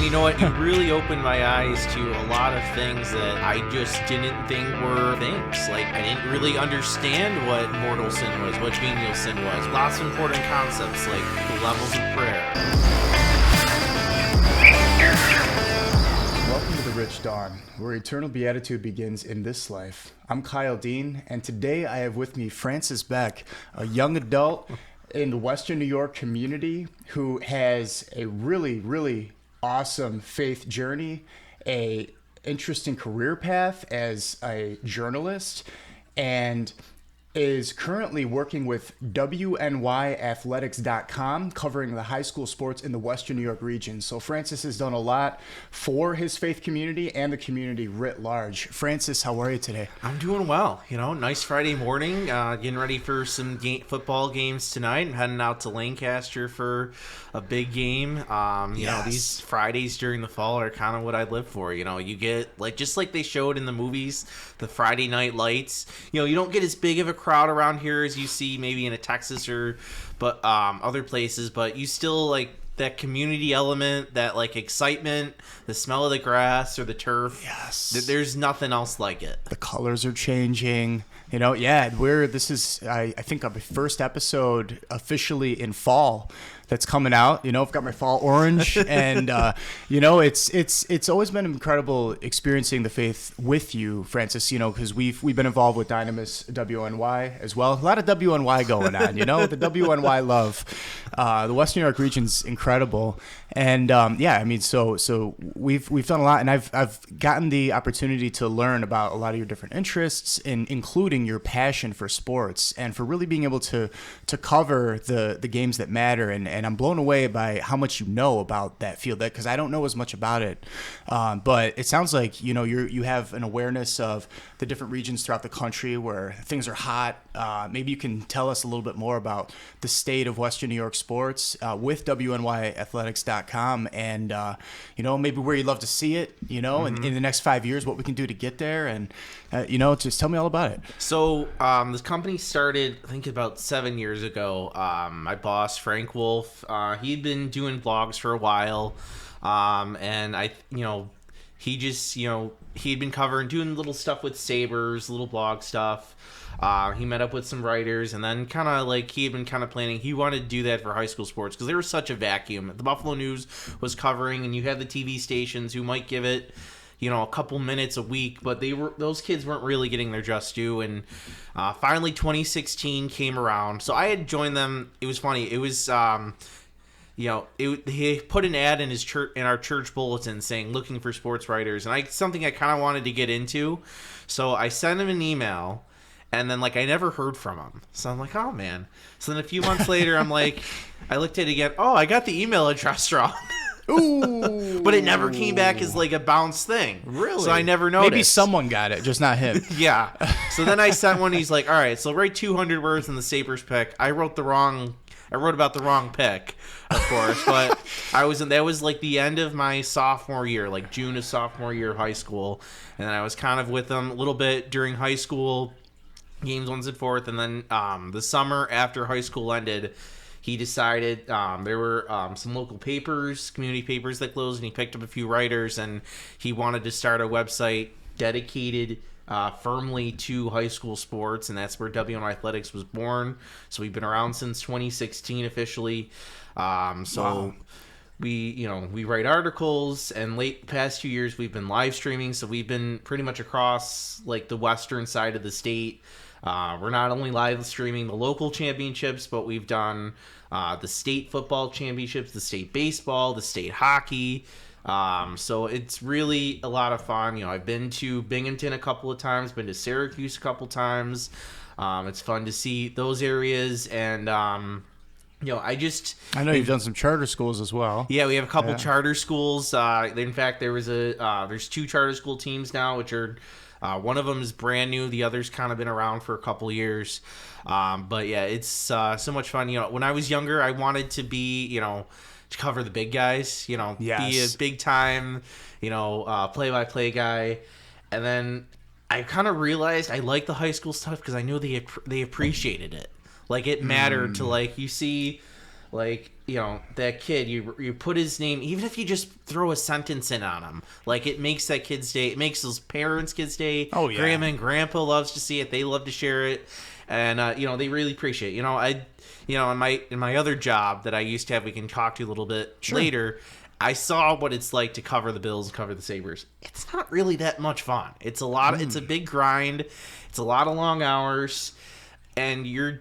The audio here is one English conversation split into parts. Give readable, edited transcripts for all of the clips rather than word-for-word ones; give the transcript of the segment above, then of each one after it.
you know what? You really opened my eyes to a lot of things that I just didn't think were things. Like, I didn't really understand what mortal sin was, what venial sin was. Lots of important concepts, like the levels of prayer. Welcome to the Rich Dawn, where eternal beatitude begins in this life. I'm Kyle Dean, and today I have with me Francis Boeck, a young adult in the Western New York community who has a really awesome faith journey, a interesting career path as a journalist, and is currently working with WNYathletics.com, covering the high school sports in the Western New York region. So Francis has done a lot for his faith community and the community writ large. Francis, how are you today? I'm doing well. You know, nice Friday morning. Getting ready for some football games tonight. I'm heading out to Lancaster for a big game. You know, these Fridays during the fall are kind of what I live for. You know, you get, like, just like they showed in the movies, the Friday night lights. You know, you don't get as big of a crowd around here as you see maybe in a Texas or other places, but you still like that community element, that like excitement, the smell of the grass or the turf. Yes. There's nothing else like it. The colors are changing. You know, this is I think our first episode officially in fall that's coming out. You know, I've got my fall orange, and you know, it's always been incredible experiencing the faith with you, Francis. You know, because we've been involved with Dynamis WNY as well. A lot of WNY going on. You know, the WNY love. The West New York region's incredible, and I mean, so we've done a lot, and I've gotten the opportunity to learn about a lot of your different interests, including your passion for sports and for really being able to cover the games that matter, and I'm blown away by how much you know about that field, because I don't know as much about it, but it sounds like, you know, you have an awareness of the different regions throughout the country where things are hot. Maybe you can tell us a little bit more about the state of Western New York sports with WNYathletics.com, and you know, maybe where you'd love to see it, you know, in the next 5 years, what we can do to get there, and you know, just tell me all about it. So this company started, I think, about 7 years ago. My boss, Frank Wolf, he'd been doing blogs for a while, and he'd been doing little stuff with Sabres, little blog stuff. He met up with some writers, and then he had been planning. He wanted to do that for high school sports because there was such a vacuum. The Buffalo News was covering, and you had the TV stations who might give it, you know, a couple minutes a week, but those kids weren't really getting their just due. And finally 2016 came around. So I had joined them. It was funny. It was he put an ad in our church bulletin saying looking for sports writers, and something I kind of wanted to get into. So I sent him an email, and then I never heard from him. So I'm like, oh man. So then a few months later, I'm like, I looked at it again. Oh, I got the email address wrong. Ooh. But it never came back as a bounce thing. Really? So I never noticed. Maybe someone got it, just not him. Yeah. So then I sent one. He's like, all right, so write 200 words in the Sabres pick. I wrote about the wrong pick, of course, but that was the end of my sophomore year, June of sophomore year of high school. And then I was kind of with them a little bit during high school, games 1 and 4, and then the summer after high school ended, he decided there were some local papers, community papers that closed, and he picked up a few writers, and he wanted to start a website dedicated firmly to high school sports, and that's where WNY Athletics was born. So we've been around since 2016 officially. Wow. We write articles, and past 2 years we've been live streaming, so we've been pretty much across the western side of the state. We're not only live streaming the local championships, but we've done the state football championships, the state baseball, the state hockey. So it's really a lot of fun. You know, I've been to Binghamton a couple of times, been to Syracuse a couple times. It's fun to see those areas, and I know you've done some charter schools as well. Yeah, we have a couple charter schools. In fact, there's 2 charter school teams now, which are one of them is brand new. The other's kind of been around for a couple of years. But yeah, it's so much fun. You know, when I was younger, I wanted to be, to cover the big guys. Be a big time, play-by-play guy. And then I kind of realized I like the high school stuff because I knew they appreciated it. It mattered to you see, that kid, you put his name, even if you just throw a sentence in on him, like it makes that kid's day. It makes those parents' kids' day. Oh, yeah. Grandma and grandpa loves to see it. They love to share it, and they really appreciate it. In my other job that I used to have, we can talk to a little bit later. I saw what it's like to cover the Bills and cover the Sabres. It's not really that much fun. It's a lot. It's a big grind. It's a lot of long hours, and you're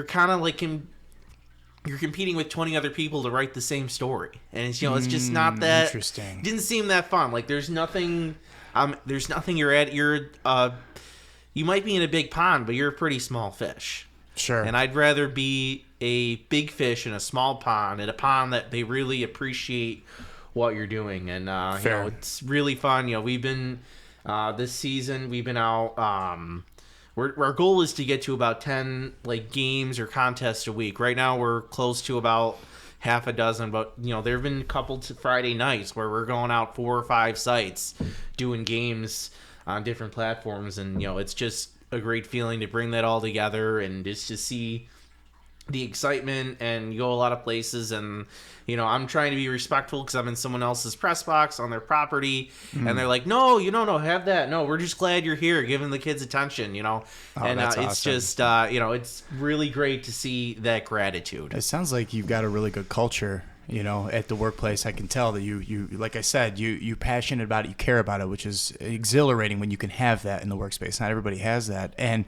kind of like you're competing with 20 other people to write the same story, and it's it's just not that interesting. Didn't seem that fun. Like there's nothing. You might be in a big pond, but you're a pretty small fish. Sure. And I'd rather be a big fish in a small pond, in a pond that they really appreciate what you're doing. And, it's really fun. We've been, this season, we've been out, our goal is to get to about 10, games or contests a week. Right now, we're close to about half a dozen, but, there have been a couple Friday nights where we're going out 4 or 5 sites doing games on different platforms. And, it's just a great feeling to bring that all together and just to see the excitement. And you go a lot of places, and I'm trying to be respectful because I'm in someone else's press box on their property, and they're like, no, no, have that. No, we're just glad you're here, giving the kids attention, and that's it's awesome. just it's really great to see that gratitude. It sounds like you've got a really good culture at the workplace. I can tell that you like I said, you're passionate about it, you care about it, which is exhilarating when you can have that in the workspace. Not everybody has that. And,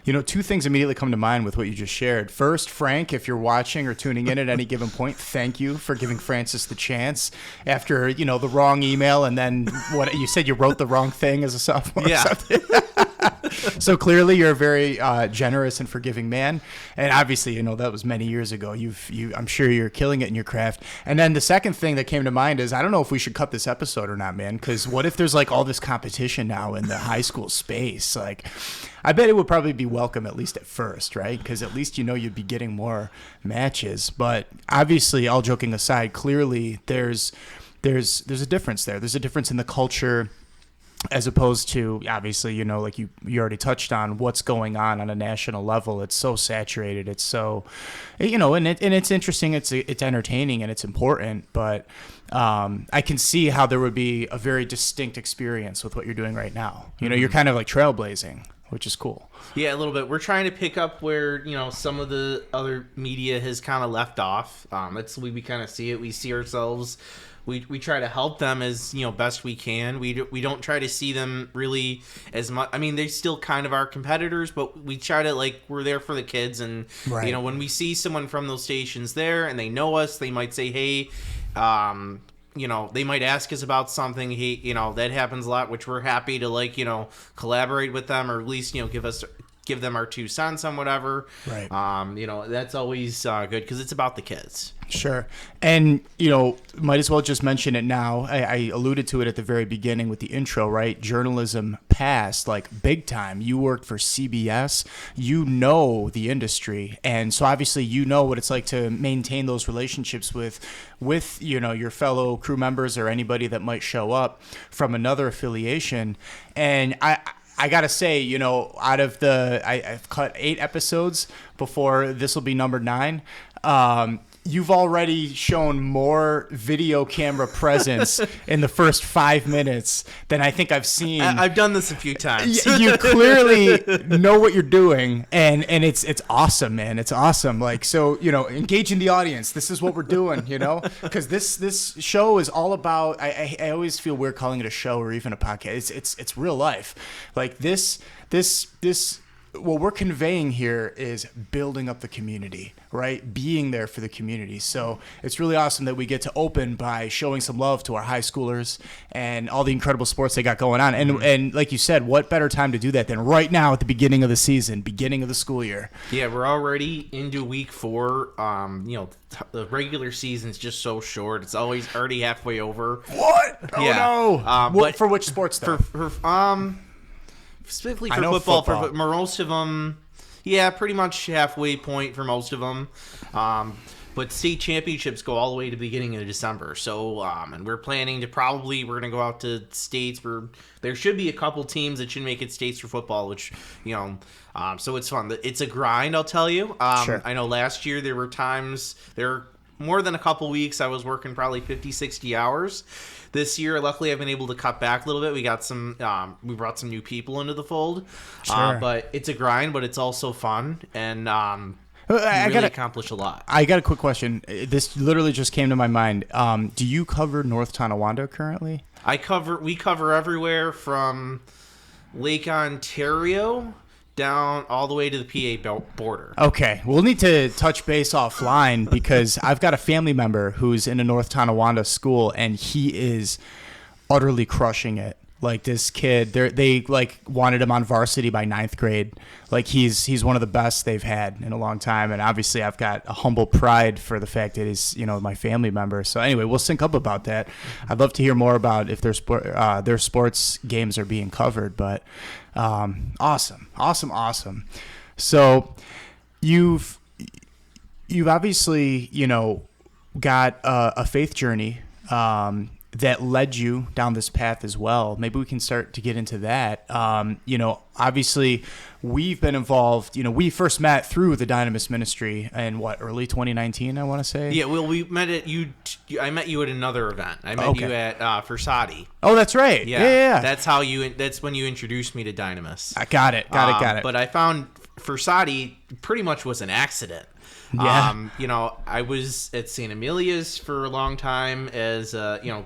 2 things immediately come to mind with what you just shared. First, Frank, if you're watching or tuning in at any given point, thank you for giving Francis the chance after, the wrong email. And then what you said, you wrote the wrong thing as a sophomore. Yeah. So clearly you're a very generous and forgiving man. And obviously, that was many years ago. I'm sure you're killing it in your craft. And then the second thing that came to mind is, I don't know if we should cut this episode or not, man, because what if there's all this competition now in the high school space? I bet it would probably be welcome, at least at first, right? Because at least you'd be getting more matches. But obviously, all joking aside, clearly there's a difference there. There's a difference in the culture, as opposed to, obviously, like you already touched on what's going on a national level. It's so saturated. It's so, and it's interesting. It's entertaining and it's important. But I can see how there would be a very distinct experience with what you're doing right now. You're kind of like trailblazing, which is cool. Yeah, a little bit. We're trying to pick up where, some of the other media has kind of left off. That's the way we kind of see it. We see ourselves. We try to help them as best we can. We don't try to see them really as much. I mean, they still kind of are competitors, but we try to we're there for the kids. And right. When we see someone from those stations there and they know us, they might say, hey, they might ask us about something. Hey, that happens a lot, which we're happy to collaborate with them, or at least give them our 2 cents on whatever. Right. That's always good because it's about the kids. Sure. And, might as well just mention it now. I alluded to it at the very beginning with the intro, right? Journalism past, big time. You worked for CBS. You know the industry. And so obviously what it's like to maintain those relationships with your fellow crew members or anybody that might show up from another affiliation. And I got to say, out of I've cut 8 episodes before this will be number 9. You've already shown more video camera presence in the first 5 minutes than I think I've seen. I've done this a few times. You clearly know what you're doing, and it's awesome, man. It's awesome. So, engaging the audience. This is what we're doing, because this show is all about. I always feel weird calling it a show or even a podcast. It's real life. This. What we're conveying here is building up the community, right? Being there for the community. So it's really awesome that we get to open by showing some love to our high schoolers and all the incredible sports they got going on. And like you said, what better time to do that than right now at the beginning of the season, beginning of the school year? Yeah, we're already into week 4. The regular season's just so short. It's always already halfway over. What? Oh, yeah. No. For which sports, though? Specifically for football, for most of them, yeah, pretty much halfway point for most of them. But state championships go all the way to the beginning of December. So, and we're planning to we're going to go out to states where there should be a couple teams that should make it states for football, which, so it's fun. It's a grind, I'll tell you. Sure. I know last year there were times, more than a couple weeks, I was working probably 50, 60 hours. This year, luckily, I've been able to cut back a little bit. We got we brought some new people into the fold. Sure. But it's a grind, but it's also fun, and I really accomplish a lot. I got a quick question. This literally just came to my mind. Do you cover North Tonawanda currently? We cover everywhere from Lake Ontario down all the way to the PA border. Okay, we'll need to touch base offline because I've got a family member who's in a North Tonawanda school, and he is utterly crushing it. Like, this kid, they like wanted him on varsity by 9th grade. Like, he's one of the best they've had in a long time, and obviously I've got a humble pride for the fact that he's, my family member. So anyway, we'll sync up about that. I'd love to hear more about if their sports games are being covered. But awesome. So you've obviously got a faith journey that led you down this path as well. Maybe we can start to get into that. Obviously we've been involved, we first met through the Dynamis ministry in early 2019, I want to say. Yeah, well, we met I met you at another event. I met you at Versati. Oh, that's right. Yeah. That's when you introduced me to Dynamis. I got it. But I found Versati pretty much was an accident. Yeah. I was at St. Amelia's for a long time as,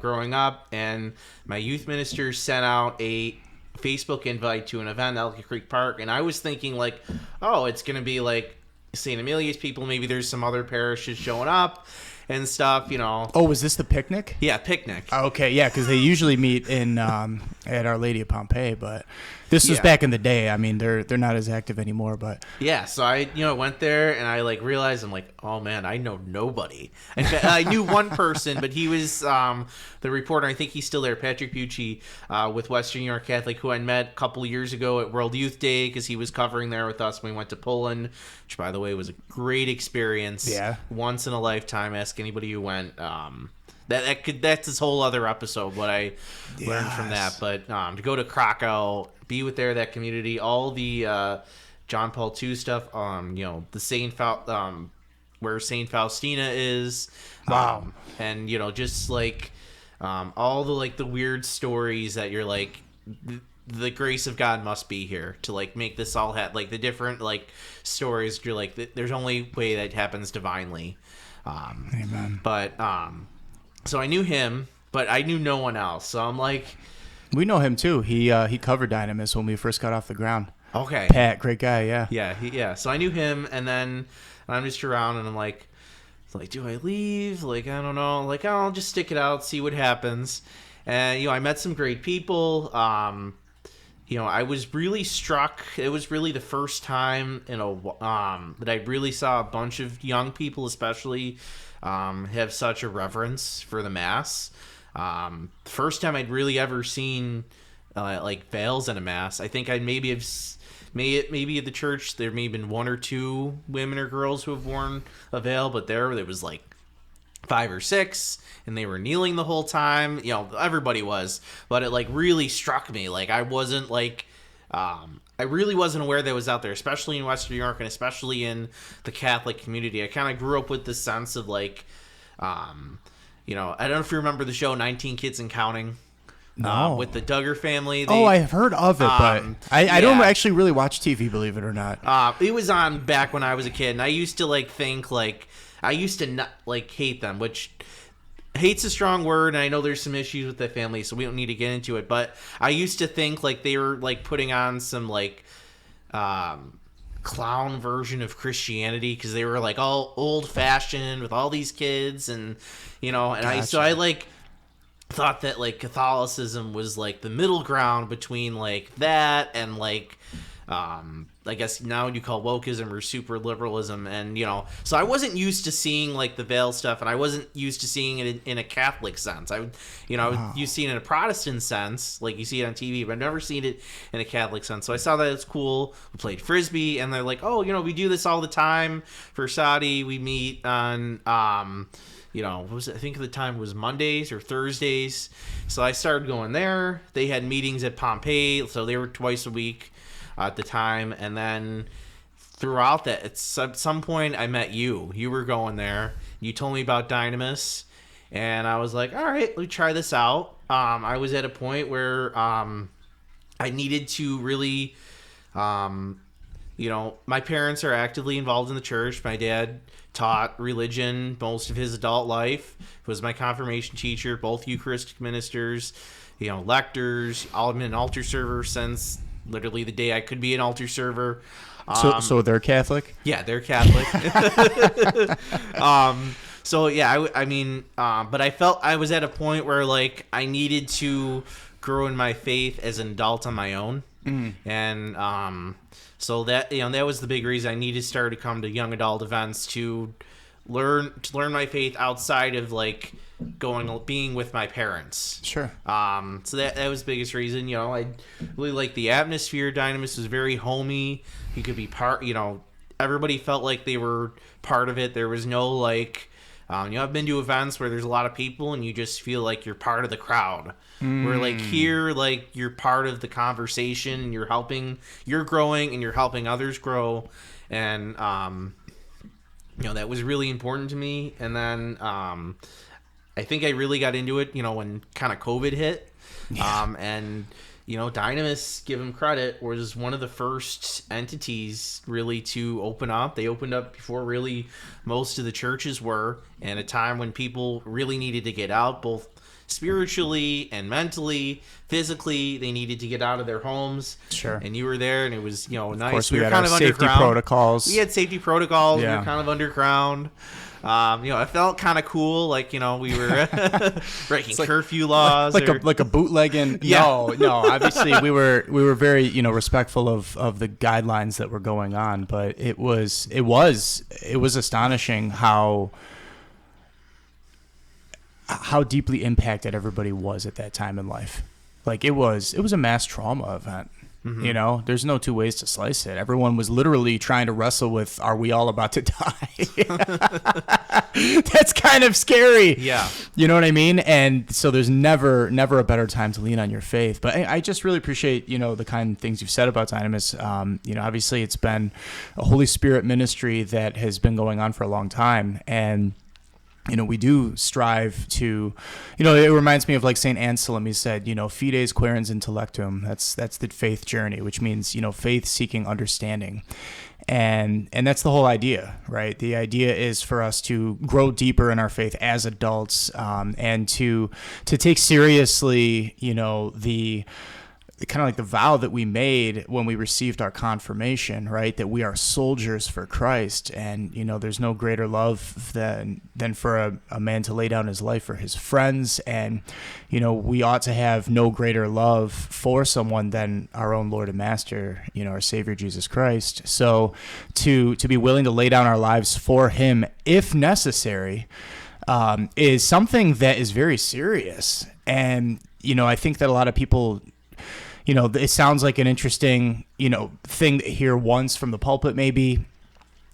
growing up, and my youth minister sent out a Facebook invite to an event at Ellicott Creek Park, and I was thinking like, oh, it's going to be like St. Amelia's people, maybe there's some other parishes showing up and stuff, Oh, was this the picnic? Yeah, picnic. Okay, yeah, because they usually meet in at Our Lady of Pompeii, but this was back in the day. I mean, they're not as active anymore, but yeah. So I went there and I realized I'm like, oh man, I know nobody. In fact, I knew one person, but he was the reporter. I think he's still there, Patrick Bucci, with Western New York Catholic, who I met a couple years ago at World Youth Day because he was covering there with us when we went to Poland, which by the way was a great experience. Yeah, once in a lifetime. Ask anybody who went. That's this whole other episode. What I learned from that, but to go to Krakow, be with that community, all the John Paul II stuff, the where Saint Faustina is, and just all the weird stories that you're like, the grace of God must be here to make this all the different stories. You're like, there's only way that happens divinely. Amen. But so I knew him, but I knew no one else. So I'm like, we know him too. He covered Dynamis when we first got off the ground. Okay. Pat, great guy. Yeah. Yeah. So I knew him, and then I'm just around, and I'm like, do I leave? I don't know. I'll just stick it out, see what happens. And I met some great people. I was really struck. It was really the first time that I really saw a bunch of young people, especially, have such a reverence for the Mass. First time I'd really ever seen veils in a Mass. I think I'd maybe at the church there may have been one or two women or girls who have worn a veil, but there was 5 or 6, and they were kneeling the whole time. Everybody was, but it really struck me. I wasn't I really wasn't aware that it was out there, especially in Western New York and especially in the Catholic community. I kind of grew up with this sense of I don't know if you remember the show 19 Kids and Counting. No. With the Duggar family. I've heard of it, but I don't actually really watch TV, believe it or not. It was on back when I was a kid, and I used to think I used to not hate them, which hate's a strong word, and I know there's some issues with the family, so we don't need to get into it. But I used to think they were putting on some clown version of Christianity because they were all old fashioned with all these kids, and Gotcha. I thought that Catholicism was the middle ground between that and I guess now you call wokeism or super liberalism, and so I wasn't used to seeing the veil stuff, and I wasn't used to seeing it in a Catholic sense. I you see it in a Protestant sense, you see it on TV, but I've never seen it in a Catholic sense. So I saw that it's cool. We played frisbee, and they're like, oh, we do this all the time for Saudi. We meet on what was it? I think at the time it was Mondays or Thursdays. So I started going there. They had meetings at Pompeii, so they were twice a week at the time, and then throughout that, at some point I met you. You were going there. You told me about Dynamis, and I was like, all right, let me try this out. I was at a point where I needed to really, my parents are actively involved in the church. My dad taught religion most of his adult life. Was my confirmation teacher, both Eucharistic ministers, lectors. I've been an altar server since literally the day I could be an altar server. So they're Catholic? Yeah, they're Catholic. But I felt I was at a point where like I needed to grow in my faith as an adult on my own. And so that that was the big reason I needed to start to come to young adult events to learn my faith outside of like being with my parents. Sure. So that was the biggest reason. I really like the atmosphere. Dynamis was very homey. You could be part. Everybody felt like they were part of it. There was no like. I've been to events where there's a lot of people and you just feel like you're part of the crowd. Where like here, like you're part of the conversation and you're growing and you're helping others grow. And, that was really important to me. And then I think I really got into it, when kind of COVID hit. Yeah. Dynamis, give him credit, was one of the first entities really to open up. They opened up before really most of the churches were, and a time when people really needed to get out, both spiritually and mentally, physically. They needed to get out of their homes. Sure. And you were there, and it was, nice. Of course, we were had kind our of safety underground. protocols. We had safety protocols. Yeah. We were kind of underground. It felt kind of cool, like we were breaking curfew laws, like a bootlegging. Yeah. No. Obviously, we were very respectful of the guidelines that were going on, but it was astonishing how deeply impacted everybody was at that time in life. Like it was a mass trauma event. Mm-hmm. There's no two ways to slice it. Everyone was literally trying to wrestle with, are we all about to die? That's kind of scary. Yeah. You know what I mean? And so there's never a better time to lean on your faith. But I just really appreciate, the kind of things you've said about Dynamis. Obviously it's been a Holy Spirit ministry that has been going on for a long time. And we do strive to, it reminds me of like St. Anselm. He said, fides quaerens intellectum. That's the faith journey, which means, faith seeking understanding. And that's the whole idea, right? The idea is for us to grow deeper in our faith as adults, and to take seriously, the kind of like the vow that we made when we received our confirmation, right? That we are soldiers for Christ. And, there's no greater love than for a man to lay down his life for his friends. And, we ought to have no greater love for someone than our own Lord and Master, our Savior, Jesus Christ. So to be willing to lay down our lives for him, if necessary, is something that is very serious. And, I think that a lot of people, it sounds like an interesting, thing to hear once from the pulpit, maybe.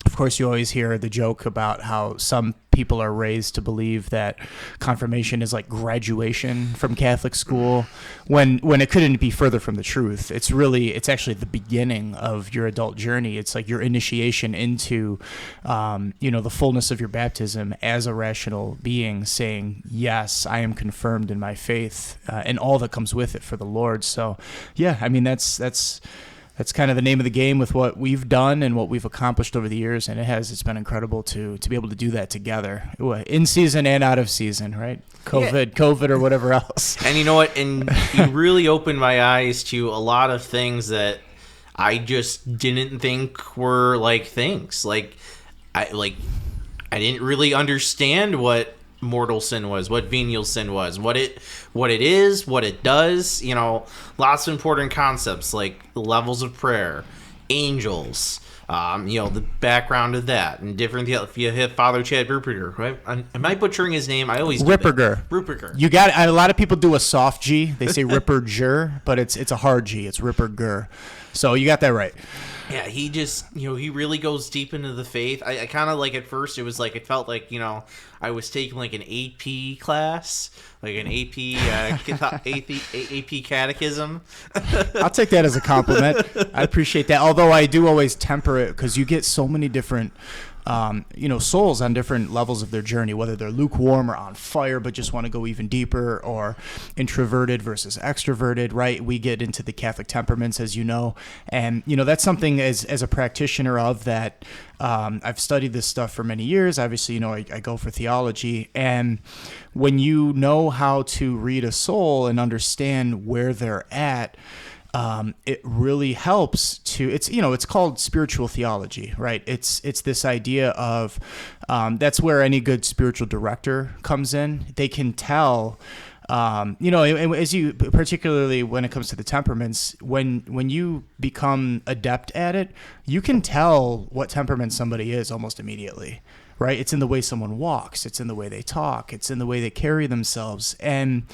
Of course, you always hear the joke about how some people are raised to believe that confirmation is like graduation from Catholic school, when it couldn't be further from the truth. It's actually the beginning of your adult journey. It's like your initiation into, the fullness of your baptism as a rational being, saying, yes, I am confirmed in my faith, and all that comes with it for the Lord. So, yeah, I mean, that's kind of the name of the game with what we've done and what we've accomplished over the years. And it's been incredible to be able to do that together, in season and out of season, right? COVID or whatever else. And you know what? And you really opened my eyes to a lot of things that I just didn't think were like things. I didn't really understand what mortal sin was, what venial sin was, what it is, what it does. Lots of important concepts like levels of prayer, angels, the background of that, and different. If you hit Father Chad Ruperger, right? Am I butchering his name? I always Ruperger. You got a lot of people do a soft G. They say Ripperger, but it's a hard G. It's Ripperger. So you got that right. Yeah, he just, he really goes deep into the faith. I kind of like, at first, it was like, it felt like, I was taking like an AP class, like an AP catechism. I'll take that as a compliment. I appreciate that. Although I do always temper it, because you get so many different souls on different levels of their journey, whether they're lukewarm or on fire, but just want to go even deeper, or introverted versus extroverted, right? We get into the Catholic temperaments, as you know, and, that's something as a practitioner of that. I've studied this stuff for many years. Obviously, I go for theology, and when you know how to read a soul and understand where they're at, it really helps to, it's called spiritual theology, right? It's this idea of, that's where any good spiritual director comes in. They can tell, as you, particularly when it comes to the temperaments, when you become adept at it, you can tell what temperament somebody is almost immediately, right? It's in the way someone walks. It's in the way they talk. It's in the way they carry themselves. And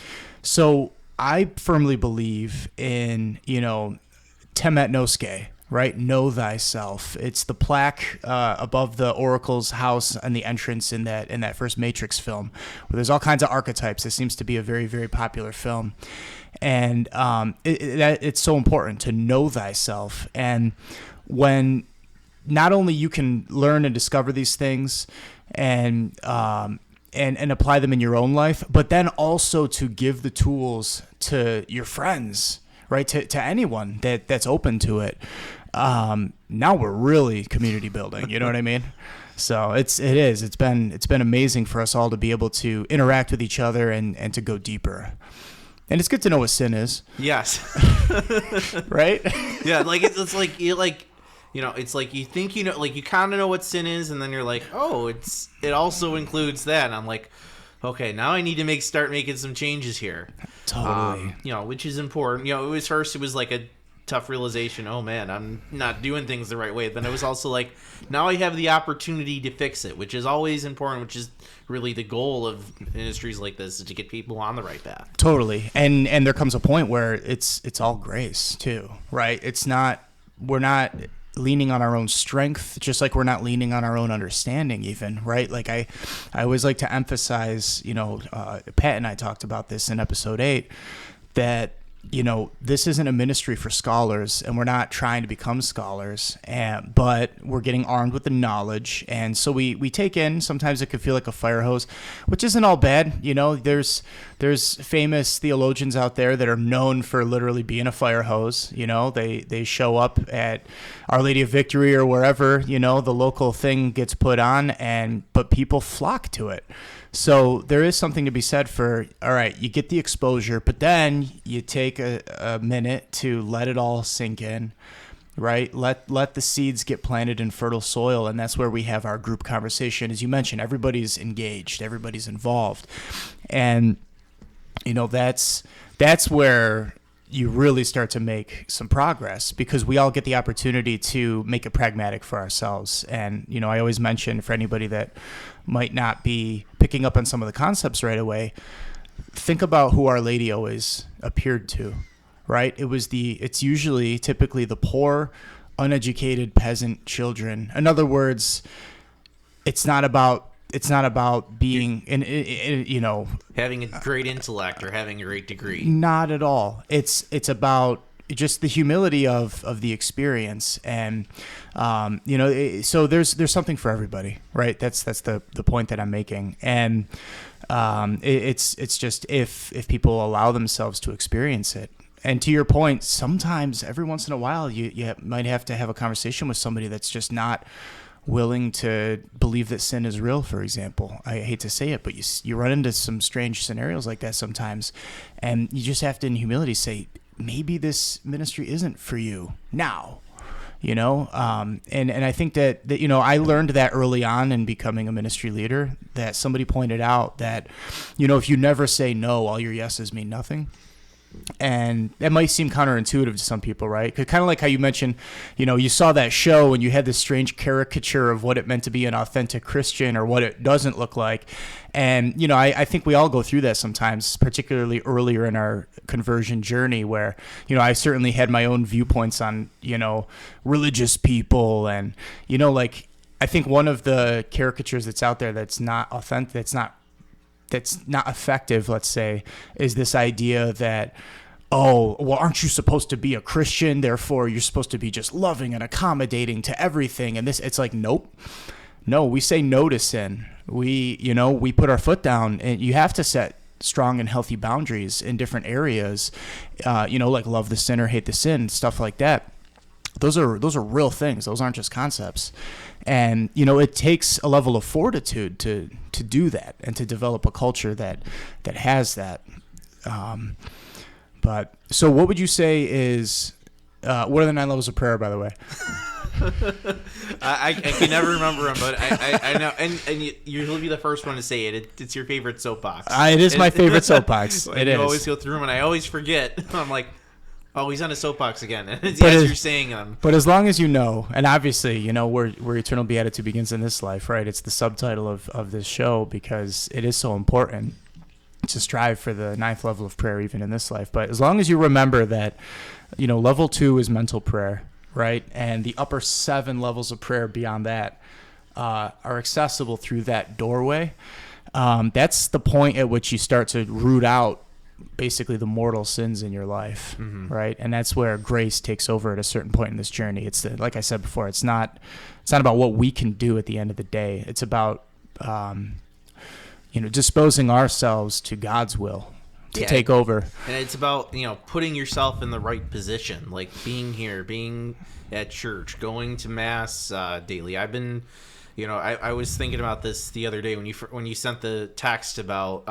so I firmly believe in, temet nosce, right? Know thyself. It's the plaque above the Oracle's house and the entrance in that first Matrix film, where there's all kinds of archetypes. It seems to be a very, very popular film. And it's so important to know thyself. And when not only you can learn and discover these things and apply them in your own life, but then also to give the tools to your friends, right? To anyone that's open to it. Now we're really community building. You know what I mean? So it's been amazing for us all to be able to interact with each other and to go deeper. And it's good to know what sin is. Yes. Right? Yeah, like it's like you like. It's like you think like you kind of know what sin is, and then you're like, oh, it also includes that. And I'm like, okay, now I need to start making some changes here. Totally. Which is important. It was like a tough realization. Oh man, I'm not doing things the right way. Then it was also like, now I have the opportunity to fix it, which is always important. Which is really the goal of ministries like this, is to get people on the right path. Totally. And there comes a point where it's all grace too, right? We're not leaning on our own strength, just like we're not leaning on our own understanding even, right? Like I always like to emphasize, Pat and I talked about this in episode 8, that this isn't a ministry for scholars, and we're not trying to become scholars, but we're getting armed with the knowledge. And so we take in, sometimes it can feel like a fire hose, which isn't all bad. There's famous theologians out there that are known for literally being a fire hose. They show up at Our Lady of Victory or wherever, the local thing gets put on, but people flock to it. So there is something to be said for, all right, you get the exposure, but then you take a minute to let it all sink in, right? Let the seeds get planted in fertile soil, and that's where we have our group conversation. As you mentioned, everybody's engaged, everybody's involved. And, that's where you really start to make some progress, because we all get the opportunity to make it pragmatic for ourselves. And, I always mention, for anybody that might not be picking up on some of the concepts right away, think about who Our Lady always appeared to, right? It's usually typically the poor, uneducated peasant children. In other words, it's not about being having a great intellect or having a great degree. Not at all. It's about just the humility of the experience. And so there's something for everybody, right? That's the point that I'm making. And it's just if people allow themselves to experience it. And to your point, sometimes every once in a while you might have to have a conversation with somebody that's just not willing to believe that sin is real, for example. I hate to say it, but you run into some strange scenarios like that sometimes, and you just have to, in humility, say, maybe this ministry isn't for you now, and I think that I learned that early on in becoming a ministry leader, that somebody pointed out that, if you never say no, all your yeses mean nothing. And that might seem counterintuitive to some people, right? Because kind of like how you mentioned, you saw that show and you had this strange caricature of what it meant to be an authentic Christian or what it doesn't look like. And, I think we all go through that sometimes, particularly earlier in our conversion journey where, I certainly had my own viewpoints on, religious people. And, I think one of the caricatures that's out there that's not authentic, that's not effective, let's say, is this idea that, oh, well, aren't you supposed to be a Christian? Therefore, you're supposed to be just loving and accommodating to everything. And it's like, nope. No, we say no to sin. We put our foot down, and you have to set strong and healthy boundaries in different areas, like love the sinner, hate the sin, stuff like that. Those are real things. Those aren't just concepts. And, it takes a level of fortitude to do that and to develop a culture that has that. But so what would you say is, what are the 9 levels of prayer, by the way? I can never remember them, but I know. And you'll be the first one to say it. It's your favorite soapbox. It is my favorite soapbox. It is. You always go through them, and I always forget. I'm like, oh, he's on a soapbox again. And as you're saying them. But as long as you know, and obviously, where eternal beatitude begins in this life, right? It's the subtitle of this show because it is so important to strive for the 9th level of prayer even in this life. But as long as you remember that, level 2 is mental prayer, right? And the upper 7 levels of prayer beyond that are accessible through that doorway. That's the point at which you start to root out basically the mortal sins in your life, right? And that's where grace takes over at a certain point in this journey. It's like I said before, it's not about what we can do at the end of the day. It's about disposing ourselves to God's will to take over. And it's about, putting yourself in the right position, like being here, being at church, going to mass daily. I've been, I was thinking about this the other day when you sent the text about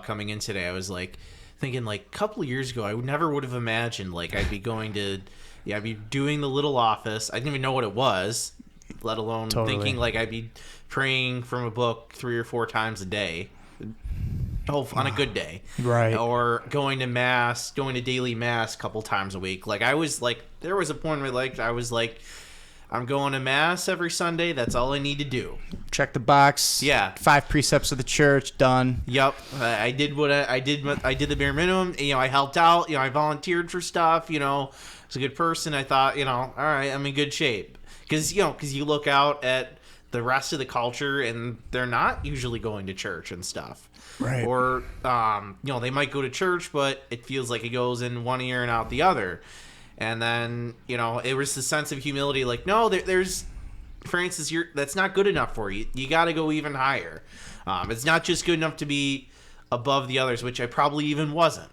coming in today. I was like thinking, like, a couple of years ago, I never would have imagined like I'd be I'd be doing the little office. I didn't even know what it was, let alone thinking like I'd be praying from a book 3 or 4 times a day. On a good day, right? Or going to daily mass a couple times a week. Like I was like, there was a point where like I was like, I'm going to mass every Sunday. That's all I need to do. Check the box. Yeah. 5 precepts of the church done. Yep. I did what I did. I did the bare minimum. I helped out. I volunteered for stuff. I was a good person. I thought, all right, I'm in good shape. Because you look out at the rest of the culture and they're not usually going to church and stuff. Right. Or, they might go to church, but it feels like it goes in one ear and out the other. And then, it was the sense of humility, like, no, there's, Francis, that's not good enough for you. You got to go even higher. It's not just good enough to be above the others, which I probably even wasn't.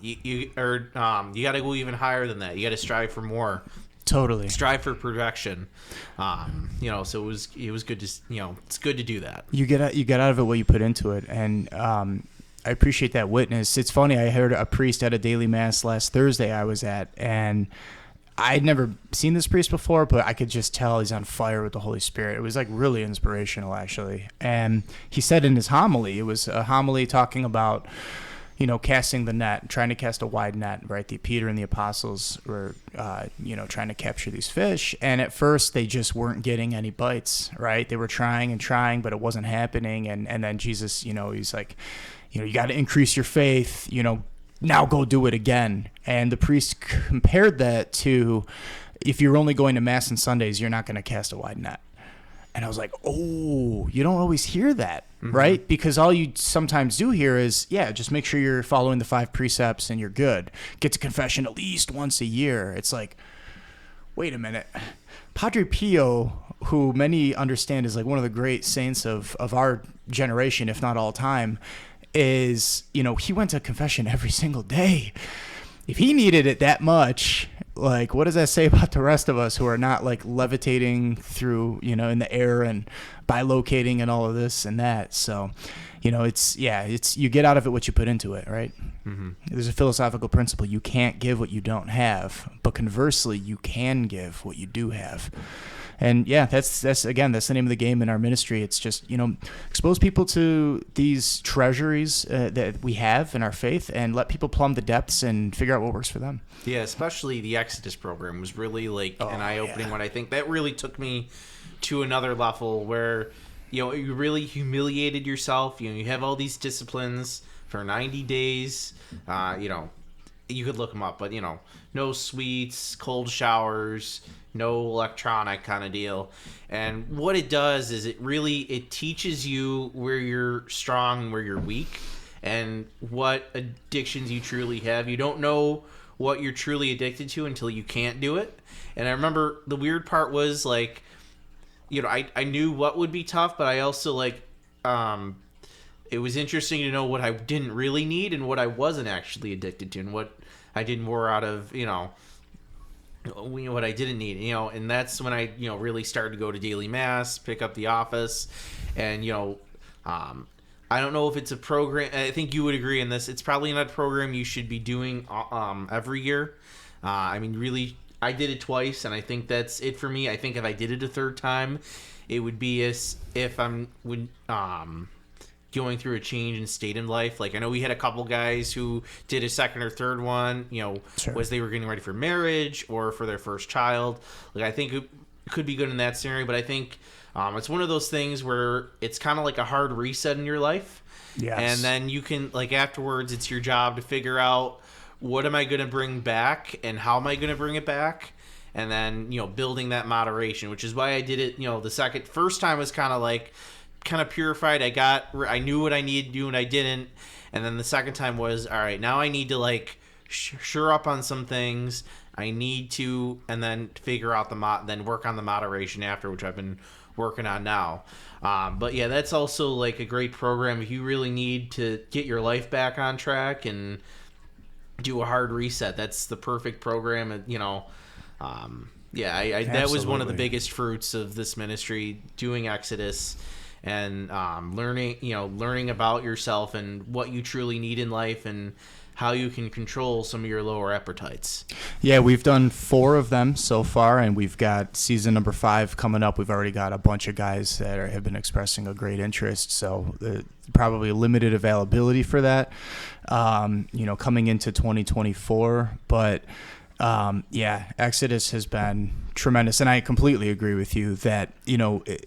You got to go even higher than that. You got to strive for more. Totally. Strive for perfection. So it was good to, it's good to do that. You get out of it what you put into it. And I appreciate that witness. It's funny, I heard a priest at a daily mass last Thursday I was at, and I'd never seen this priest before, but I could just tell he's on fire with the Holy Spirit. It was like really inspirational, actually. And he said in his homily, it was a homily talking about, casting the net, trying to cast a wide net, right? Peter and the apostles were, trying to capture these fish. And at first they just weren't getting any bites, right? They were trying and trying, but it wasn't happening. And then Jesus, he's like, you got to increase your faith, now go do it again. And the priest compared that to, if you're only going to mass on Sundays, you're not going to cast a wide net. And I was like, oh, you don't always hear that, right? Because all you sometimes do hear is, just make sure you're following the 5 precepts and you're good. Get to confession at least once a year. It's like, wait a minute. Padre Pio, who many understand is like one of the great saints of our generation, if not all time, is, he went to confession every single day. If he needed it that much, like, what does that say about the rest of us who are not like levitating through, in the air and bilocating and all of this and that? So, it's you get out of it what you put into it, right? Mm-hmm. There's a philosophical principle. You can't give what you don't have, but conversely, you can give what you do have. And yeah, that's the name of the game in our ministry. It's just, expose people to these treasuries that we have in our faith, and let people plumb the depths and figure out what works for them. Yeah, especially the Exodus program was really an eye-opening one. I think that really took me to another level where, you really humiliated yourself. You have all these disciplines for 90 days. You could look them up, but, no sweets, cold showers, no electronic kind of deal. And what it does is it teaches you where you're strong and where you're weak, and what addictions you truly have. You don't know what you're truly addicted to until you can't do it. And I remember the weird part was, like, I knew what would be tough, but I also, it was interesting to know what I didn't really need and what I wasn't actually addicted to, and what I did more out of, what I didn't need, and that's when I, really started to go to daily mass, pick up the office, and, I don't know if it's a program. I think you would agree in this. It's probably not a program you should be doing every year. Really, I did it twice, and I think that's it for me. I think if I did it a third time, it would be as if I'm going through a change in state in life. Like, I know we had a couple guys who did a second or third one, Sure. was they were getting ready for marriage or for their first child. Like, I think it could be good in that scenario, but I think it's one of those things where it's kind of like a hard reset in your life. Yes. And then you can, afterwards, it's your job to figure out, what am I going to bring back and how am I going to bring it back? And then, building that moderation, which is why I did it, the first time was kind of purified. I knew what I needed to do and I didn't. And then the second time was, all right, now I need to sure up on some things. I need to, and then figure out then work on the moderation after, which I've been working on now. But yeah, that's also a great program if you really need to get your life back on track and do a hard reset. That's the perfect program. That was one of the biggest fruits of this ministry, doing Exodus, and learning about yourself and what you truly need in life, and how you can control some of your lower appetites. Yeah, we've done 4 of them so far, and we've got season number 5 coming up. We've already got a bunch of guys that have been expressing a great interest, so probably limited availability for that, coming into 2024. But Exodus has been tremendous, and I completely agree with you that,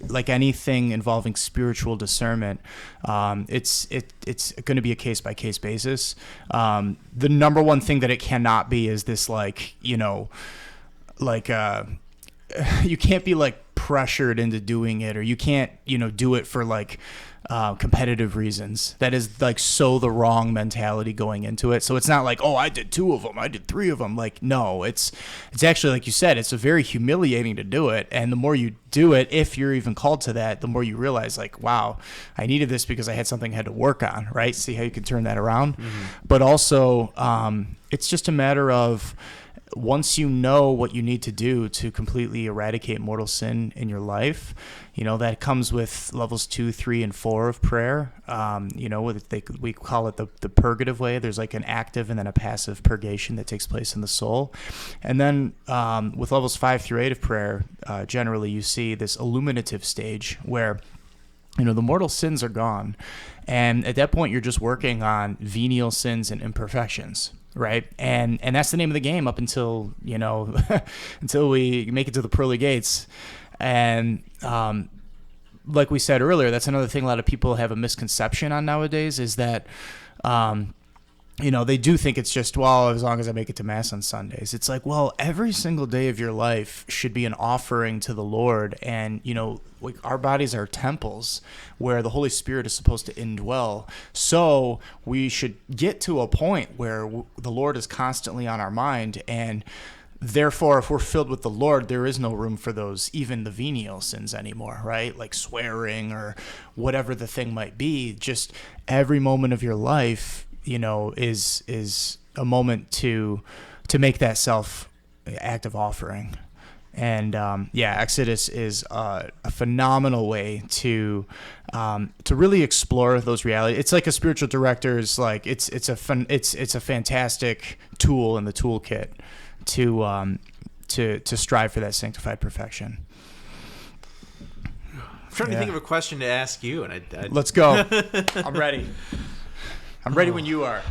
like anything involving spiritual discernment, it's going to be a case by case basis. The number one thing that it cannot be is this, you can't be pressured into doing it, or you can't, do it for competitive reasons. That is so the wrong mentality going into it. So it's not I did 2 of them, I did 3 of them. No, it's actually, like you said, it's a very humiliating to do it. And the more you do it, if you're even called to that, the more you realize wow, I needed this because I had something I had to work on, right? See how you can turn that around. Mm-hmm. But also, it's just a matter of, once you know what you need to do to completely eradicate mortal sin in your life, that comes with levels 2, 3, and 4 of prayer. We call it the purgative way. There's an active and then a passive purgation that takes place in the soul. And then with levels 5 through 8 of prayer, generally you see this illuminative stage where the mortal sins are gone. And at that point, you're just working on venial sins and imperfections. Right. And that's the name of the game up until, until we make it to the pearly gates. And like we said earlier, that's another thing a lot of people have a misconception on nowadays, is that, they do think it's just, as long as I make it to Mass on Sundays. It's every single day of your life should be an offering to the Lord. And, our bodies are temples where the Holy Spirit is supposed to indwell. So we should get to a point where the Lord is constantly on our mind. And therefore, if we're filled with the Lord, there is no room for those, even the venial sins anymore, right? Like swearing or whatever the thing might be. Just every moment of your life, is a moment to make that self-active offering. And Exodus is a phenomenal way to really explore those realities. It's like a spiritual director's it's a fantastic tool in the toolkit to strive for that sanctified perfection. I'm trying to think of a question to ask you, and I Let's go. I'm ready. I'm ready when you are.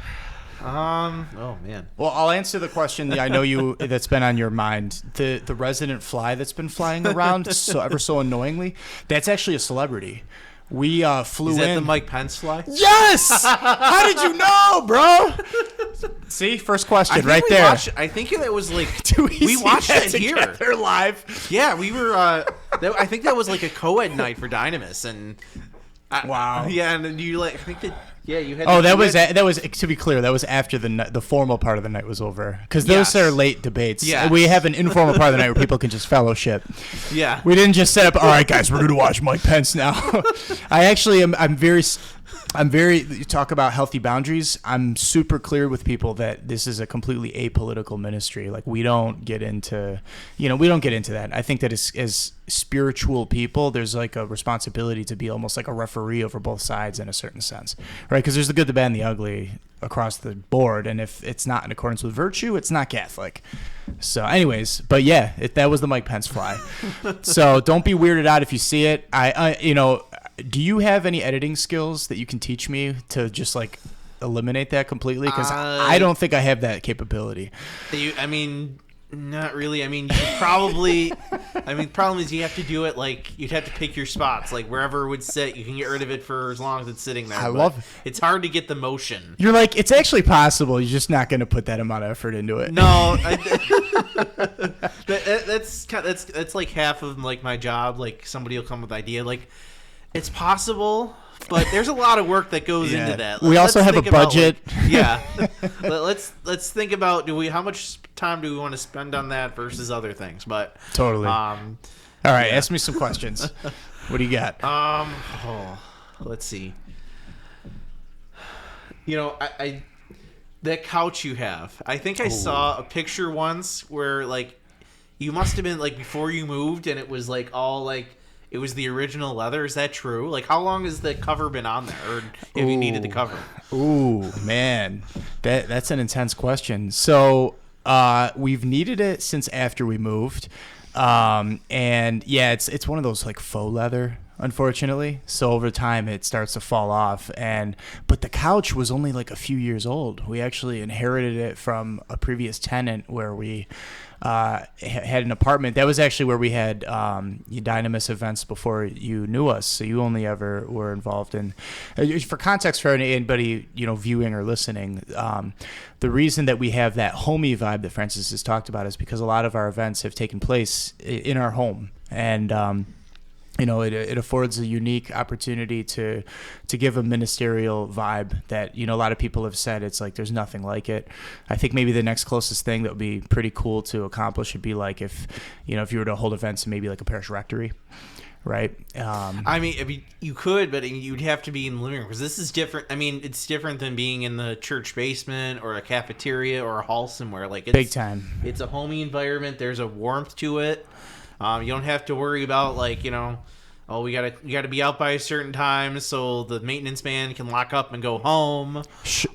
Oh man. Well, I'll answer the question that I know that's been on your mind. The resident fly that's been flying around ever so annoyingly. That's actually a celebrity. We flew in. Is that the Mike Pence fly? Yes. How did you know, bro? See, first question right there. I think that was like we watched it here. They're live. Yeah, we were. I think that was like a co-ed night for Dynamis, and wow. Yeah, and then you I think that. Yeah, you had. Oh, that was to be clear. That was after the formal part of the night was over, because those are late debates. Yeah, we have an informal part of the night where people can just fellowship. Yeah, we didn't just set up. All right, guys, we're going to watch Mike Pence now. I actually am. I'm very. You talk about healthy boundaries. I'm super clear with people that this is a completely apolitical ministry. Like we don't get into that. I think that as spiritual people, there's like a responsibility to be almost like a referee over both sides in a certain sense, right? Because there's the good, the bad, and the ugly across the board. And if it's not in accordance with virtue, it's not Catholic. So anyways, but yeah, that was the Mike Pence fly. So don't be weirded out if you see it. Do you have any editing skills that you can teach me to just like eliminate that completely? Because I don't think I have that capability. Not really. I mean, you could probably. Problem is you have to do it like you'd have to pick your spots, like wherever it would sit. You can get rid of it for as long as it's sitting there. I love it. It's hard to get the motion. You're like, it's actually possible. You're just not going to put that amount of effort into it. No, that's like half of like my job. Like somebody will come with an idea, like. It's possible, but there's a lot of work that goes into that. We also have a budget. Let's think about how much time do we want to spend on that versus other things. But totally. All right, ask me some questions. What do you got? Let's see. I that couch you have. I think I saw a picture once where like you must have been like before you moved, and it was like all like. It was the original leather. Is that true? Like, how long has the cover been on there, or have you needed the cover? Ooh, man, that's an intense question. So, we've needed it since after we moved, and yeah, it's one of those like faux leather, unfortunately. So over time, it starts to fall off, but the couch was only like a few years old. We actually inherited it from a previous tenant where we. Had an apartment. That was actually where we had Dynamis events before you knew us. So you only ever were involved in. For context for anybody viewing or listening, the reason that we have that homey vibe that Francis has talked about is because a lot of our events have taken place in our home, and it affords a unique opportunity to give a ministerial vibe that, a lot of people have said it's like there's nothing like it. I think maybe the next closest thing that would be pretty cool to accomplish would be like if you were to hold events in maybe like a parish rectory, right? You could, but you'd have to be in the living room because this is different. It's different than being in the church basement or a cafeteria or a hall somewhere. Like it's, big time. It's a homey environment. There's a warmth to it. You don't have to worry about we gotta be out by a certain time so the maintenance man can lock up and go home. Or,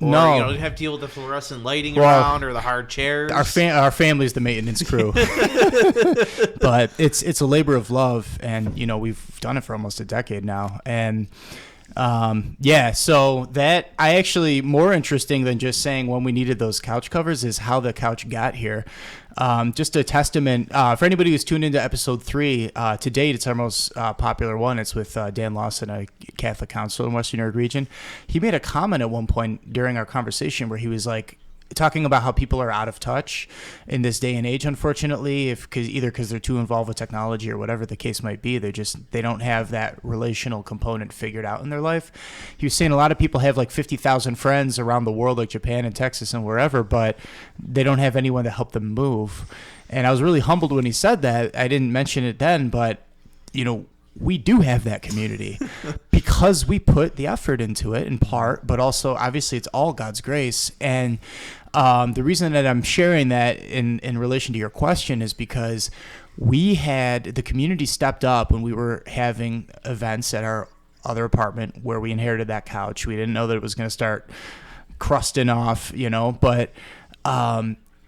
you don't have to deal with the fluorescent lighting around or the hard chairs. Our family's the maintenance crew, but it's a labor of love, and we've done it for almost a decade now, and. So that I actually more interesting than just saying when we needed those couch covers is how the couch got here. Just a testament for anybody who's tuned into episode 3. To date, it's our most popular one. It's with Dan Lawson, a Catholic counselor in Western New York region. He made a comment at one point during our conversation where he was like, talking about how people are out of touch in this day and age, unfortunately, because they're too involved with technology or whatever the case might be. They don't have that relational component figured out in their life. He was saying a lot of people have like 50,000 friends around the world, like Japan and Texas and wherever, but they don't have anyone to help them move. And I was really humbled when he said that. I didn't mention it then, but we do have that community because we put the effort into it in part, but also obviously it's all God's grace. And the reason that I'm sharing that in relation to your question is because the community stepped up when we were having events at our other apartment where we inherited that couch. We didn't know that it was going to start crusting off, but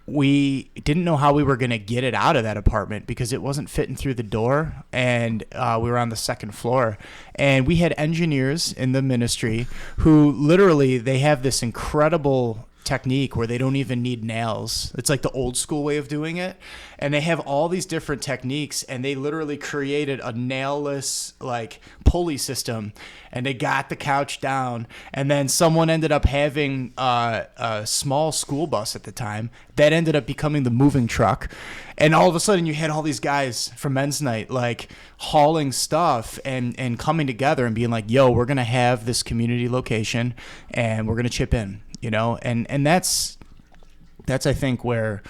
we didn't know how we were going to get it out of that apartment because it wasn't fitting through the door, and we were on the second floor, and we had engineers in the ministry who literally, they have this incredible technique where they don't even need nails. It's like the old school way of doing it, and they have all these different techniques, and they literally created a nailless like pulley system, and they got the couch down, and then someone ended up having a small school bus at the time that ended up becoming the moving truck, and all of a sudden you had all these guys from men's night like hauling stuff and coming together and being like, yo, we're gonna have this community location and we're gonna chip in, and that's I think where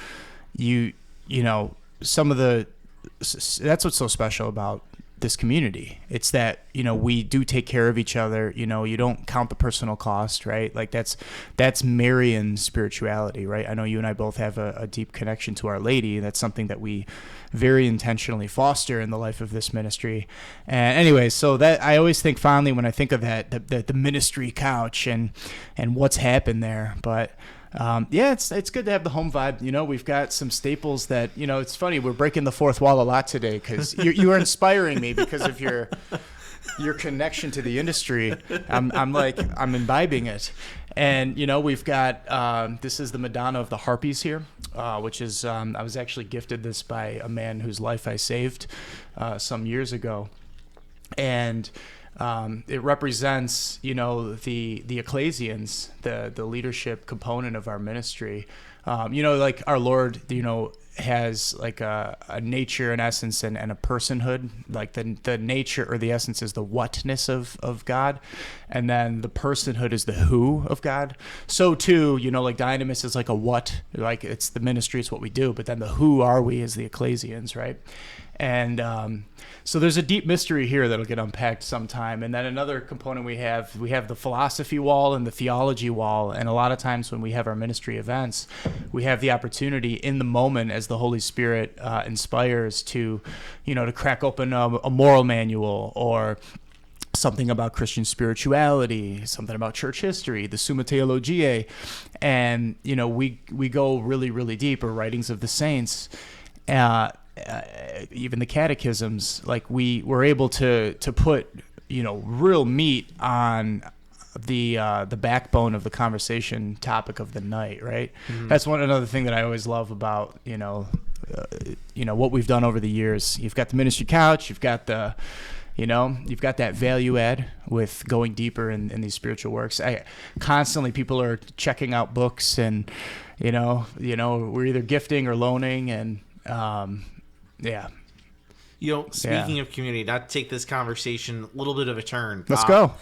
you know some of that's what's so special about this community. It's that we do take care of each other. You don't count the personal cost, right? Like that's Marian spirituality, right? I know you and I both have a deep connection to Our Lady. That's something that we very intentionally foster in the life of this ministry. And anyway, so that I always think fondly when I think of that, the ministry couch and what's happened there. But it's good to have the home vibe. We've got some staples that, it's funny. We're breaking the fourth wall a lot today because you are inspiring me because of your connection to the industry. I'm imbibing it. And, we've got, this is the Madonna of the Harpies here, which is, I was actually gifted this by a man whose life I saved some years ago. And it represents, the ecclesians, the leadership component of our ministry. Like our Lord, has like a nature, an essence, and a personhood. Like the nature or the essence is the whatness of God, and then the personhood is the who of God. So too, like Dynamis is like a what, like it's the ministry, it's what we do, but then the who are we is the ecclesians, right? And so there's a deep mystery here that'll get unpacked sometime. And then another component we have the philosophy wall and the theology wall. And a lot of times when we have our ministry events, we have the opportunity in the moment as the Holy Spirit inspires to crack open a moral manual or something about Christian spirituality, something about church history, the Summa Theologiae. And, we go really, really deep, or writings of the saints. Even the catechisms, like we were able to put real meat on the backbone of the conversation topic of the night, right? Mm-hmm. That's another thing that I always love about what we've done over the years. You've got the ministry couch, you've got you've got that value add with going deeper in these spiritual works. Constantly people are checking out books, and we're either gifting or loaning, and yeah. Speaking of community, not to take this conversation a little bit of a turn. Let's go.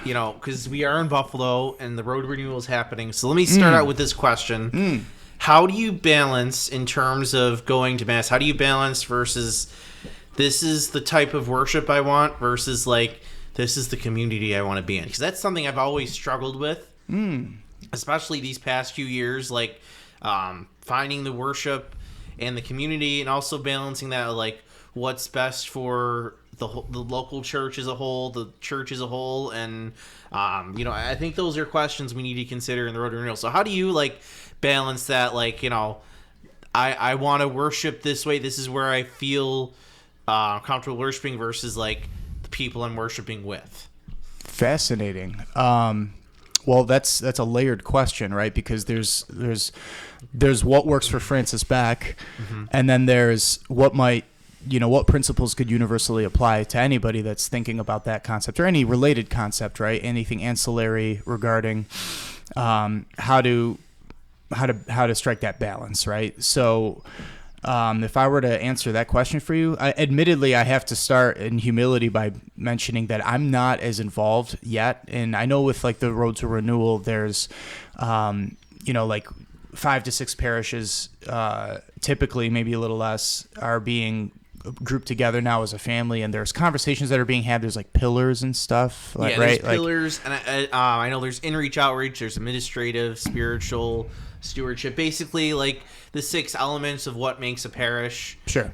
Because we are in Buffalo and the road renewal is happening. So let me start out with this question. How do you balance in terms of going to Mass? How do you balance versus this is the type of worship I want versus like this is the community I want to be in? Because that's something I've always struggled with, especially these past few years, like finding the worship and the community, and also balancing that like what's best for the local church as a whole, the church as a whole, and I think those are questions we need to consider in the road to renewal. So how do you like balance that? Like I want to worship this way. This is where I feel comfortable worshiping versus like the people I'm worshiping with. Fascinating. Well, that's a layered question, right? Because there's what works for Francis Beck, and then there's what might, what principles could universally apply to anybody that's thinking about that concept or any related concept, right? Anything ancillary regarding how to strike that balance, right? So if I were to answer that question for you, admittedly, I have to start in humility by mentioning that I'm not as involved yet. And I know with like the Road to Renewal, there's, like 5 to 6 parishes, typically maybe a little less, are being grouped together now as a family, and there's conversations that are being had. There's like pillars and stuff, like, yeah, there's pillars, and I know there's in-reach, outreach, there's administrative, spiritual, stewardship. Basically, like the 6 elements of what makes a parish. Sure.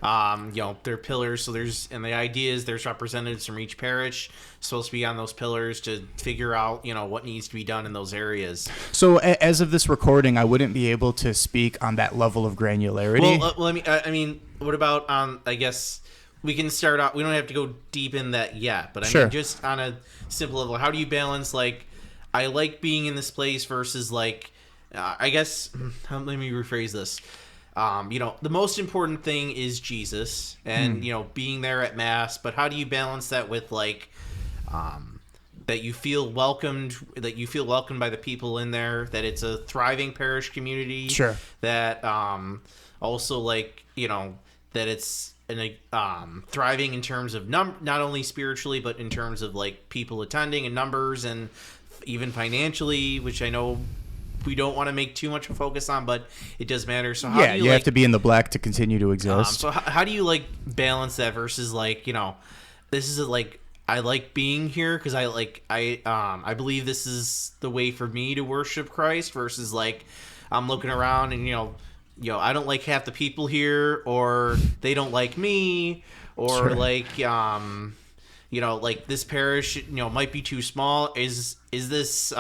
They're pillars. So and the idea is there's representatives from each parish supposed to be on those pillars to figure out, what needs to be done in those areas. So as of this recording, I wouldn't be able to speak on that level of granularity. Well, what about I guess we can start out. We don't have to go deep in that yet, but Sure. Just on a simple level, how do you balance like I like being in this place versus like I guess let me rephrase this. The most important thing is Jesus and being there at Mass, but how do you balance that with like that you feel welcomed by the people in there, that it's a thriving parish community, Sure, that also like that it's thriving in terms of not only spiritually but in terms of like people attending and numbers and even financially, which I know we don't want to make too much of a focus on, but it does matter. So how do you have to be in the black to continue to exist. So how do you like balance that versus like this is like I like being here because I believe this is the way for me to worship Christ versus like I'm looking around and I don't like half the people here, or they don't like me, or Sure. like like this parish might be too small. Is this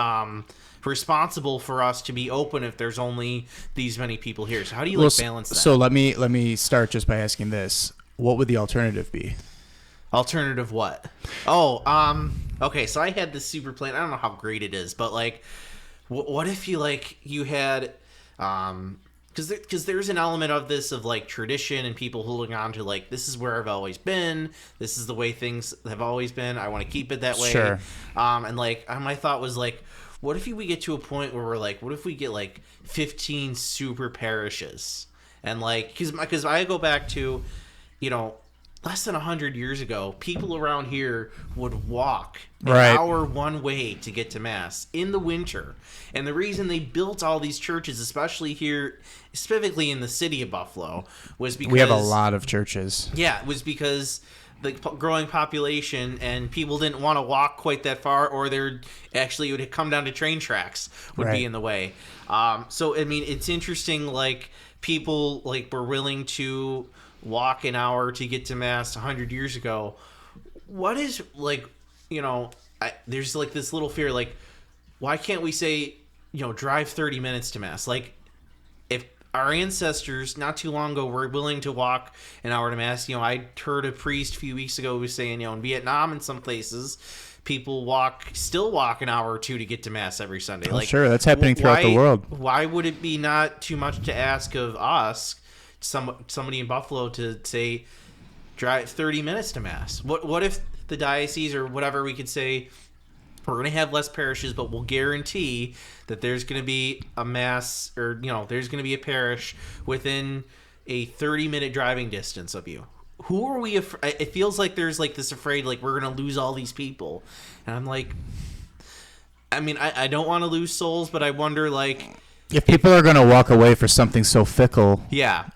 responsible for us to be open if there's only these many people here? So how do you balance that? So let me start just by asking this: what would the alternative be? Alternative what? Oh, okay. So I had this super plan. I don't know how great it is, but like, what if you had because there's an element of this of like tradition and people holding on to like, this is where I've always been, this is the way things have always been, I want to keep it that way. Sure. And like my thought was like, what if we get to a point where we're like, what if we get like 15 super parishes, and like because I go back to less than 100 years ago, people around here would walk an hour one way to get to Mass in the winter. And the reason they built all these churches, especially here, specifically in the city of Buffalo, was because... We have a lot of churches. Yeah, it was because the growing population and people didn't want to walk quite that far, or it would come down to train tracks would be in the way. So, I mean, it's interesting, like, people like were willing to walk an hour to get to Mass 100 years ago. What is like, there's like this little fear, like, why can't we say, drive 30 minutes to Mass? Like, if our ancestors not too long ago were willing to walk an hour to Mass, I heard a priest a few weeks ago who was saying, in Vietnam and some places, people still walk an hour or two to get to Mass every Sunday. Oh, like, sure, that's happening throughout the world. Why would it be not too much to ask of us, somebody in Buffalo, to say drive 30 minutes to Mass? What if the diocese or whatever, we could say we're going to have less parishes, but we'll guarantee that there's going to be a Mass, or there's going to be a parish within a 30-minute driving distance of you. Who are we? It feels like there's like this afraid, like we're going to lose all these people, and I'm like, I mean, I don't want to lose souls, but I wonder like, if people are going to walk away for something so fickle,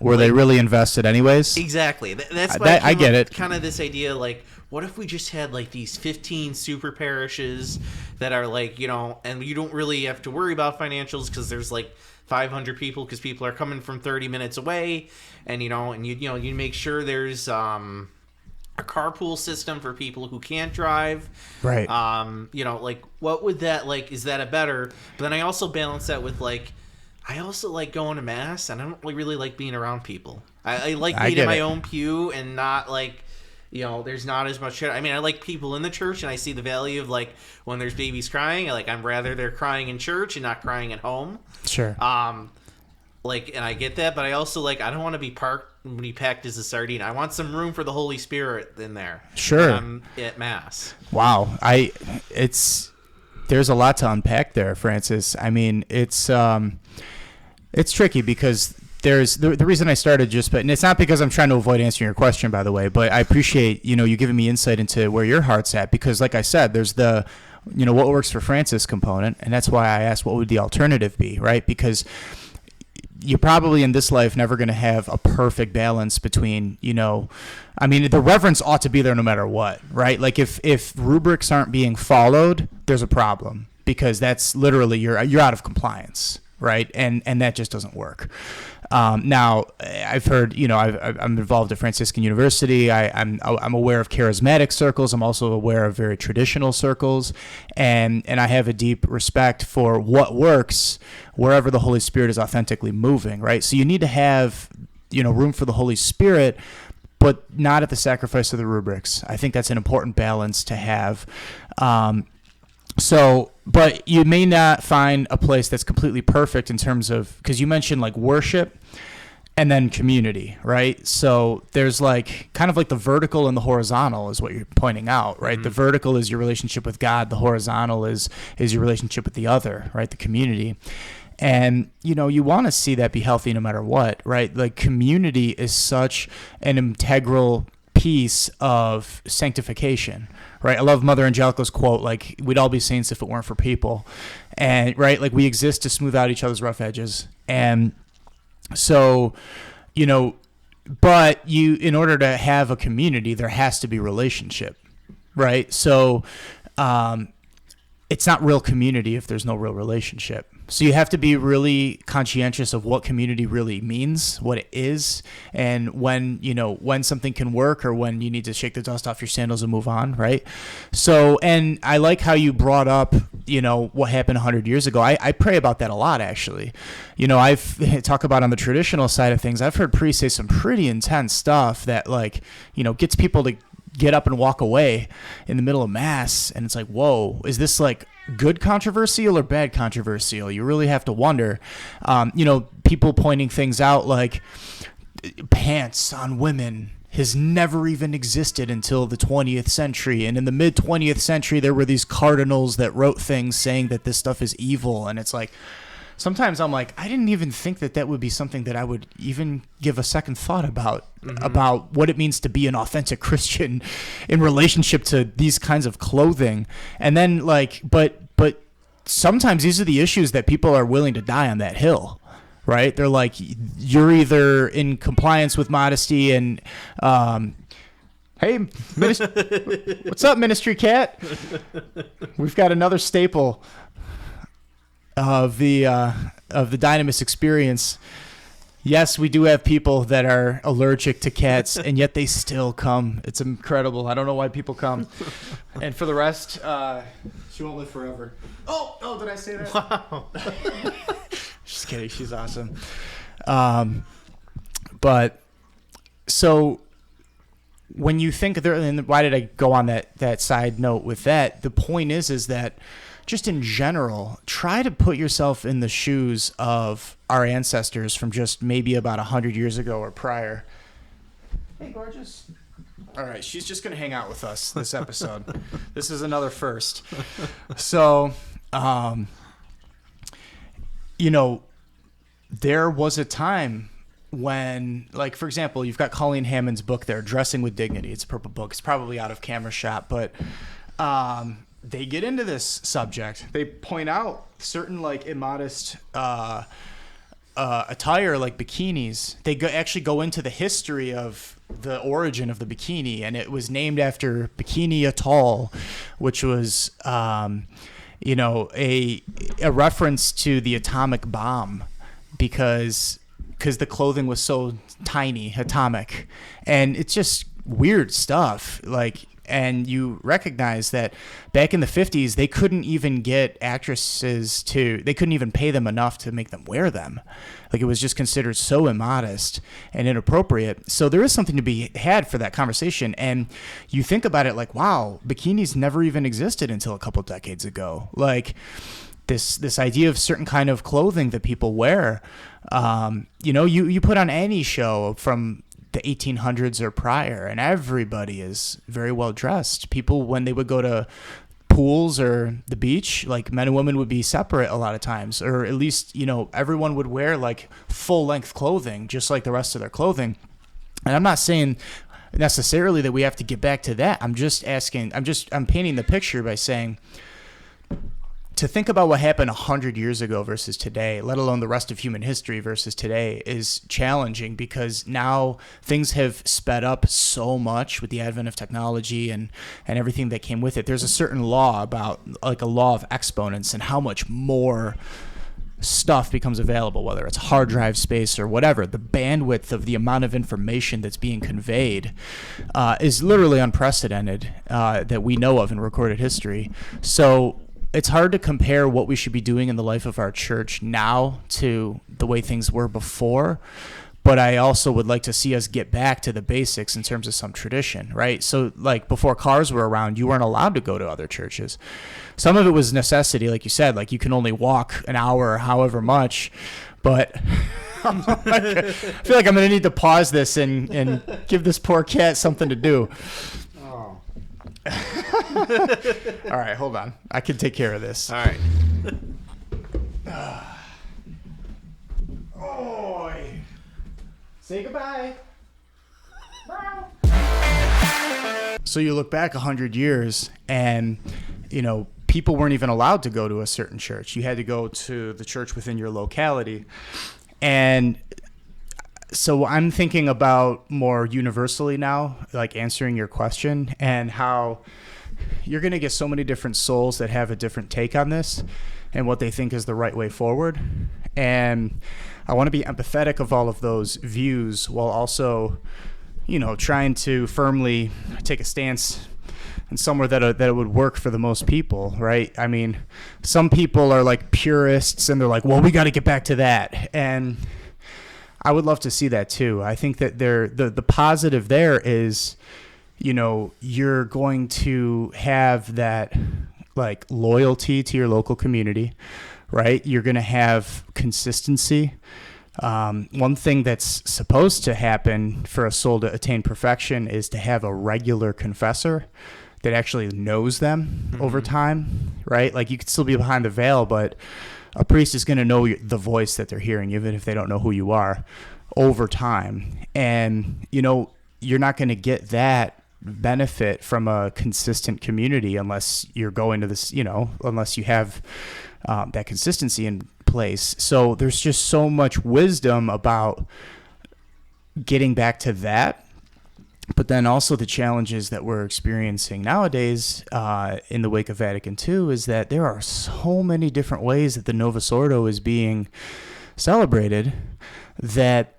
were they really invested anyways? Exactly. That's why I get it. Kind of this idea, like, what if we just had like these 15 super parishes that are like, and you don't really have to worry about financials because there's like 500 people because people are coming from 30 minutes away, and you make sure there's a carpool system for people who can't drive. Right. Like, what would that, like, is that a better? But then I also balance that with like, I also like going to Mass, and I don't really like being around people. I like being in my own pew and not like, there's not as much shit. I mean, I like people in the church, and I see the value of like when there's babies crying. I'm rather they're crying in church and not crying at home. Sure. And I get that, but I also I don't want to be packed as a sardine. I want some room for the Holy Spirit in there. Sure. At Mass. Wow. There's a lot to unpack there, Francis. I mean, it's tricky because there's the reason I started and it's not because I'm trying to avoid answering your question, by the way, but I appreciate, you giving me insight into where your heart's at, because like I said, there's the, what works for Francis component. And that's why I asked, what would the alternative be? Right. Because you're probably in this life never going to have a perfect balance between, I mean, the reverence ought to be there no matter what, right? Like if rubrics aren't being followed, there's a problem, because that's literally, you're out of compliance. right? And that just doesn't work. Now, I've heard, I'm involved at Franciscan University. I'm aware of charismatic circles. I'm also aware of very traditional circles, and I have a deep respect for what works wherever the Holy Spirit is authentically moving, right? So you need to have, room for the Holy Spirit, but not at the sacrifice of the rubrics. I think that's an important balance to have. But you may not find a place that's completely perfect in terms of, because you mentioned like worship and then community, right? So there's like kind of like the vertical and the horizontal is what you're pointing out, right? Mm-hmm. The vertical is your relationship with God. The horizontal is your relationship with the other, right? The community. And, you want to see that be healthy no matter what, right? Like community is such an integral piece of sanctification, right? I love Mother Angelica's quote, like, we'd all be saints if it weren't for people. And, right, like we exist to smooth out each other's rough edges. And so, but in order to have a community, there has to be relationship, right? So it's not real community if there's no real relationship. So you have to be really conscientious of what community really means, what it is, and when something can work or when you need to shake the dust off your sandals and move on, right? So, and I like how you brought up, what happened 100 years ago. I pray about that a lot, actually. I've talk about on the traditional side of things, I've heard priests say some pretty intense stuff that gets people to get up and walk away in the middle of mass, and it's like, whoa, is this like good controversial or bad controversial? You really have to wonder. People pointing things out like pants on women has never even existed until the 20th century, and in the mid 20th century there were these cardinals that wrote things saying that this stuff is evil, and it's like, sometimes I'm like, I didn't even think that would be something that I would even give a second thought about, about what it means to be an authentic Christian in relationship to these kinds of clothing. And then but sometimes these are the issues that people are willing to die on that hill, right? They're like, you're either in compliance with modesty and, hey, what's up, Ministry Cat? We've got another staple of the Dynamis experience. Yes, we do have people that are allergic to cats, and yet they still come. It's incredible. I don't know why people come. And for the rest, she won't live forever. Oh, did I say that? Wow. Just kidding. She's awesome. But so when you think there, and why did I go on that side note with that? The point is that just in general, try to put yourself in the shoes of our ancestors from just maybe about 100 years ago or prior. Hey, gorgeous. All right, she's just going to hang out with us this episode. This is another first. So, there was a time when, like, for example, you've got Colleen Hammond's book there, Dressing with Dignity. It's a purple book. It's probably out of camera shot, but they get into this subject. They point out certain like immodest attire, like bikinis. They actually go into the history of the origin of the bikini, and it was named after Bikini Atoll, which was a reference to the atomic bomb, because the clothing was so tiny, atomic, and it's just weird stuff. And you recognize that back in the 50s, they couldn't even get actresses they couldn't even pay them enough to make them wear them. Like, it was just considered so immodest and inappropriate. So there is something to be had for that conversation. And you think about it like, wow, bikinis never even existed until a couple decades ago. Like, this idea of certain kind of clothing that people wear, you put on any show from the 1800s or prior, and everybody is very well dressed. People, when they would go to pools or the beach, like, men and women would be separate a lot of times, or at least, everyone would wear like full length clothing, just like the rest of their clothing. And I'm not saying necessarily that we have to get back to that. I'm painting the picture by saying, to think about what happened 100 years ago versus today, let alone the rest of human history versus today, is challenging, because now things have sped up so much with the advent of technology and everything that came with it. There's a certain law about, like, a law of exponents, and how much more stuff becomes available, whether it's hard drive space or whatever, the bandwidth of the amount of information that's being conveyed is literally unprecedented that we know of in recorded history. So it's hard to compare what we should be doing in the life of our church now to the way things were before. But I also would like to see us get back to the basics in terms of some tradition, right? So like before cars were around, you weren't allowed to go to other churches. Some of it was necessity, like you said, like you can only walk an hour or however much. But I feel like I'm going to need to pause this and give this poor cat something to do. Oh. All right, hold on. I can take care of this. All right. Oh. Say goodbye. So you look back 100 years and, you know, people weren't even allowed to go to a certain church. You had to go to the church within your locality. And so I'm thinking about more universally now, like answering your question and how you're going to get so many different souls that have a different take on this and what they think is the right way forward. And I want to be empathetic of all of those views while also, you know, trying to firmly take a stance and somewhere that it would work for the most people, right? I mean, some people are like purists and they're like, well, we got to get back to that. And I would love to see that too. I think that the positive there is, you know, you're going to have that like loyalty to your local community, right? You're going to have consistency. One thing that's supposed to happen for a soul to attain perfection is to have a regular confessor that actually knows them over time, right? Like you could still be behind the veil, but a priest is going to know the voice that they're hearing, even if they don't know who you are, over time. And, you know, you're not going to get that benefit from a consistent community unless you're going to this, you know, unless you have that consistency in place. So there's just so much wisdom about getting back to that. But then also the challenges that we're experiencing nowadays in the wake of Vatican II is that there are so many different ways that the Novus Ordo is being celebrated that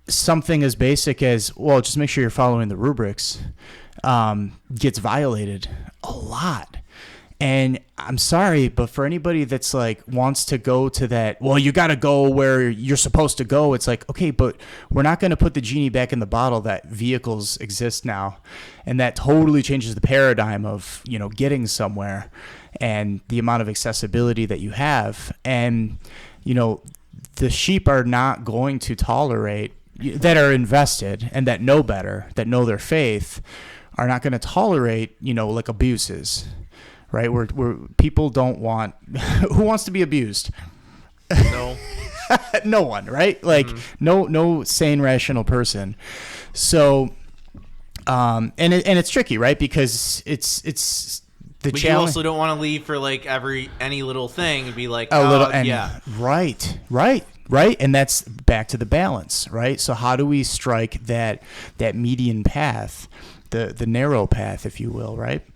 something as basic as, well, just make sure you're following the rubrics, gets violated a lot. And I'm sorry, but for anybody that's like wants to go to that, well, you got to go where you're supposed to go. It's like, okay, but we're not going to put the genie back in the bottle that vehicles exist now. And that totally changes the paradigm of, you know, getting somewhere and the amount of accessibility that you have. And, you know, the sheep are not going to tolerate, that are invested and that know better, that know their faith, are not going to tolerate, you know, like abuses. Right, we're people don't want. Who wants to be abused? No, no one. Right, like no sane, rational person. So, and it's tricky, right? Because it's the challenge. You also don't want to leave for like any little thing and be like yeah, right, and that's back to the balance, right? So how do we strike that median path, the narrow path, if you will, right?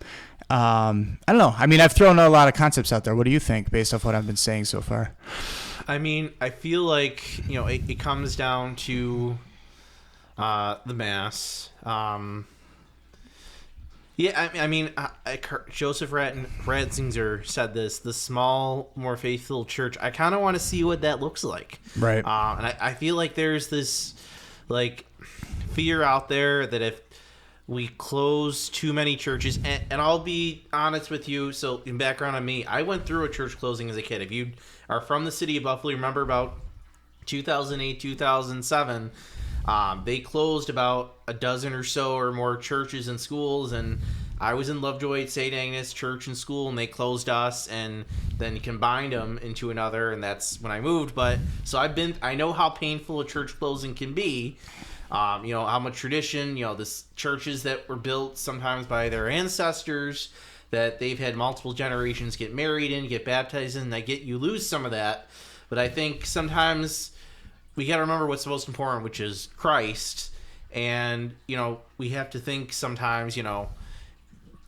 I don't know. I mean, I've thrown a lot of concepts out there. What do you think based off what I've been saying so far? I mean, I feel like, you know, it comes down to the Mass. Yeah, I mean, Joseph Ratzinger said this, the small, more faithful church. I kind of want to see what that looks like. Right. And I feel like there's this, like, fear out there that if we close too many churches, and I'll be honest with you, so in background on me, I went through a church closing as a kid. If you are from the city of Buffalo, remember about 2008, 2007, they closed about a dozen or so or more churches and schools, and I was in Lovejoy at St. Agnes Church and School, and they closed us and then combined them into another, and that's when I moved. But so I know how painful a church closing can be. You know, how much tradition, you know, this churches that were built sometimes by their ancestors that they've had multiple generations get married in, get baptized in, you lose some of that. But I think sometimes we got to remember what's most important, which is Christ. And, you know, we have to think sometimes, you know,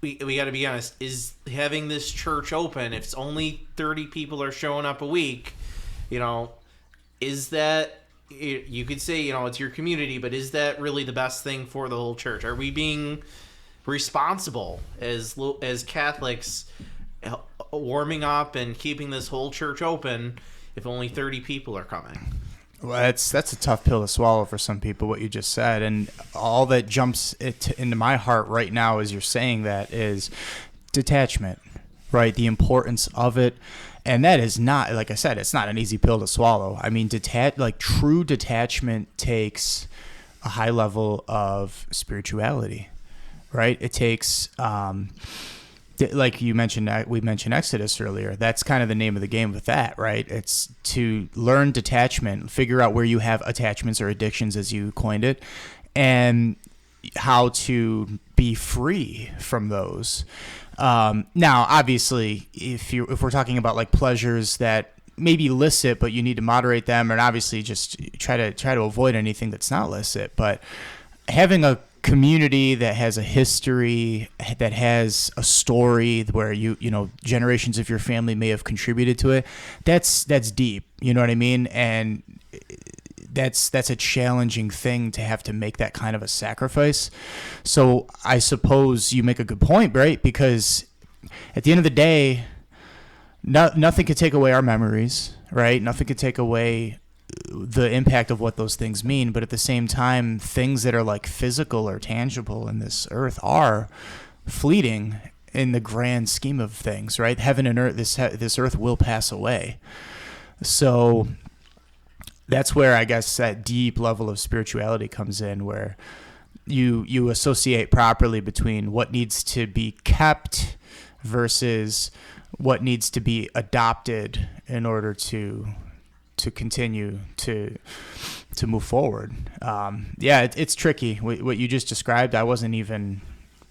we got to be honest, is having this church open, if it's only 30 people are showing up a week, you know, is that, you could say, it's your community, but is that really the best thing for the whole church? Are we being responsible as Catholics, warming up and keeping this whole church open if only 30 people are coming? Well, that's a tough pill to swallow for some people, what you just said. And all that jumps into my heart right now as you're saying that is detachment, right? The importance of it. And that is not, like I said, it's not an easy pill to swallow. I mean, true detachment takes a high level of spirituality, right? It takes, like you mentioned, we mentioned Exodus earlier. That's kind of the name of the game with that, right? It's to learn detachment, figure out where you have attachments or addictions, as you coined it, and how to be free from those. Now, obviously, if we're talking about like pleasures that may be licit, but you need to moderate them, and obviously just try to avoid anything that's not licit. But having a community that has a history, that has a story where you know generations of your family may have contributed to it, that's deep. You know what I mean? And that's a challenging thing to have to make that kind of a sacrifice. So I suppose you make a good point, right? Because at the end of the day, nothing could take away our memories, right? Nothing could take away the impact of what those things mean. But at the same time, things that are like physical or tangible in this earth are fleeting in the grand scheme of things, right? Heaven and earth, this earth will pass away. So that's where I guess that deep level of spirituality comes in, where you associate properly between what needs to be kept versus what needs to be adopted in order to continue to move forward. It's tricky. What you just described, I wasn't even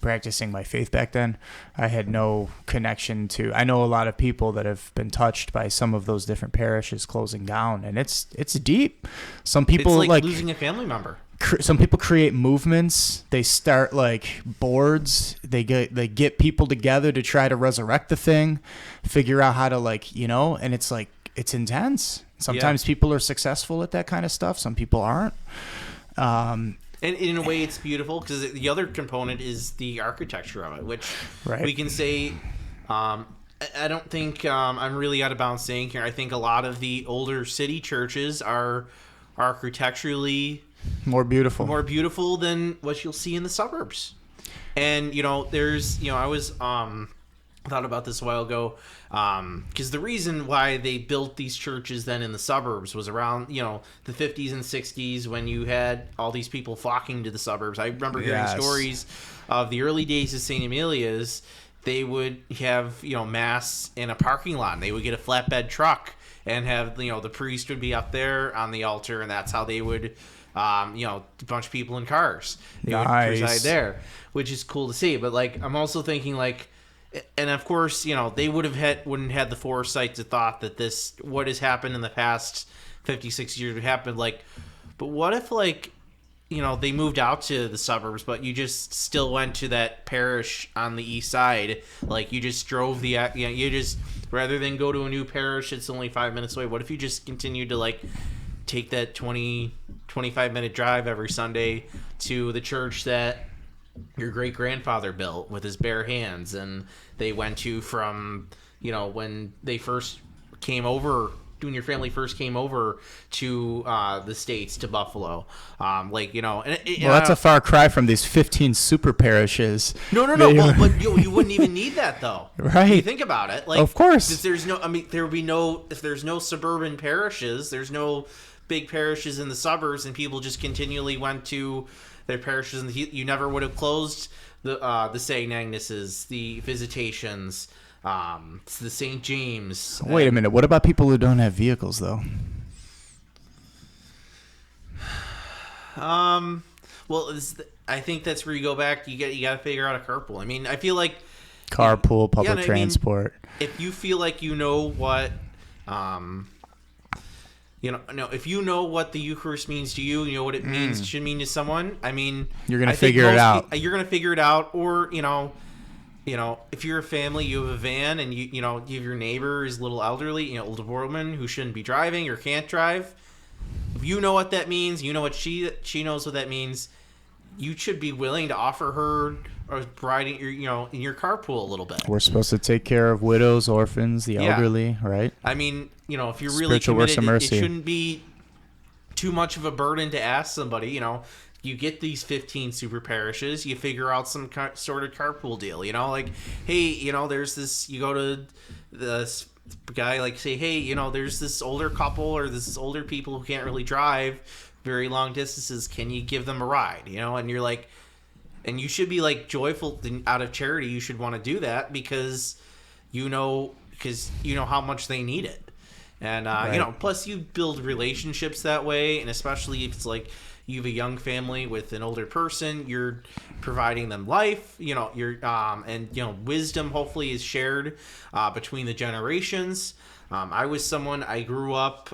practicing my faith back then. I had no connection to. I know a lot of people that have been touched by some of those different parishes closing down, and it's deep. Some people it's like losing a family member. Some people create movements. They start like boards. They get people together to try to resurrect the thing, figure out how to and it's like it's intense. Sometimes people are successful at that kind of stuff. Some people aren't. And in a way, it's beautiful because the other component is the architecture of it, which we can say. I don't think I'm really out of bounds saying here. I think a lot of the older city churches are architecturally more beautiful than what you'll see in the suburbs. And there's I was thought about this a while ago, because the reason why they built these churches then in the suburbs was around the 50s and 60s, when you had all these people flocking to the suburbs. I remember hearing stories of the early days of St. Amelia's. They would have mass in a parking lot, and they would get a flatbed truck and have the priest would be up there on the altar, and that's how they would a bunch of people in cars. They would preside there, which is cool to see. But I'm also thinking and of course, they wouldn't had the foresight to thought that what has happened in the past 56 years would happen. But what if they moved out to the suburbs, but you just still went to that parish on the east side. You just drove you just, rather than go to a new parish, it's only 5 minutes away. What if you just continued to take that 25-minute drive every Sunday to the church that your great-grandfather built with his bare hands, and they went to from when they first came over, when your family first came over to the States, to Buffalo, that's a far cry from these 15 super parishes. No. Well, but you wouldn't even need that though, right? If you think about it, of course, if there's no suburban parishes, there's no big parishes in the suburbs, and people just continually went to their parishes, and you never would have closed the St. Agnes's, the Visitations, the St. James. Wait a minute. What about people who don't have vehicles, though? Well, I think that's where you go back. You got to figure out a carpool. I mean, I feel like carpool, public transport. If you feel like what if you know what the Eucharist means to you, what it should mean to someone. I mean, you're gonna figure it out. You're gonna figure it out, or if you're a family, you have a van, and you have your neighbor is a little elderly, older woman who shouldn't be driving or can't drive. If you know what that means, you know what she knows what that means. You should be willing to offer her or riding in your carpool a little bit. We're supposed to take care of widows, orphans, the elderly, right? I mean, if you're really committed, it shouldn't be too much of a burden to ask somebody. You get these 15 super parishes, you figure out some sort of carpool deal. Like, hey, there's this. You go to this guy, like, say, hey, there's this older couple or this older people who can't really drive very long distances. Can you give them a ride? And you're like, and you should be like joyful out of charity. You should want to do that because how much they need it. And, right. Plus you build relationships that way. And especially if it's like you have a young family with an older person, you're providing them life, wisdom hopefully is shared between the generations. I grew up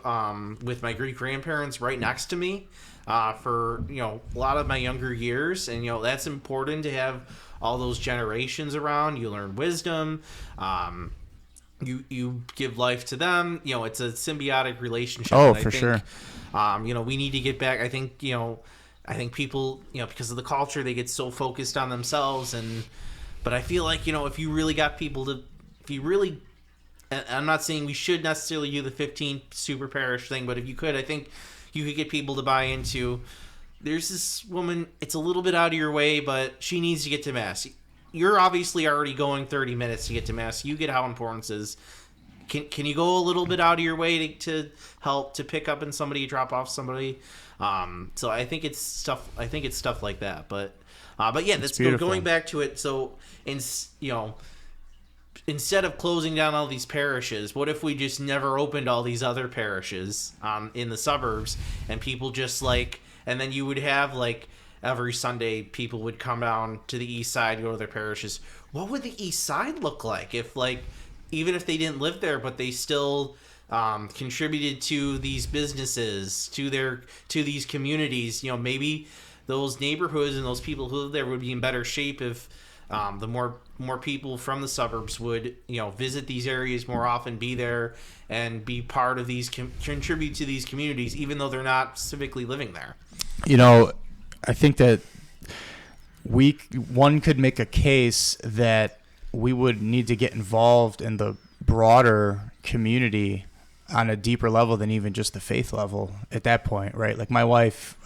with my great-grandparents right next to me for, a lot of my younger years. And, that's important to have all those generations around. You learn wisdom. You give life to them. It's a symbiotic relationship. Oh, for sure. We need to get back. I think people, because of the culture, they get so focused on themselves. But I feel like, if you really got people to, and I'm not saying we should necessarily do the 15 super parish thing, but if you could, I think you could get people to buy into, there's this woman, it's a little bit out of your way, but she needs to get to Mass. You're obviously already going 30 minutes to get to Mass. You get how important this is. Can you go a little bit out of your way to help to pick up somebody, drop off somebody? So I think it's stuff. I think it's stuff like that. But yeah, that's going back to it. So instead of closing down all these parishes, what if we just never opened all these other parishes in the suburbs, and people just and then you would have every Sunday people would come down to the east side, go to their parishes. What would the east side look like if even if they didn't live there, but they still contributed to these businesses, to these communities? Maybe those neighborhoods and those people who live there would be in better shape if the more people from the suburbs would visit these areas more often, be there and be part of these, contribute to these communities, even though they're not specifically living there. I think that one could make a case that we would need to get involved in the broader community on a deeper level than even just the faith level at that point, right? Like my wife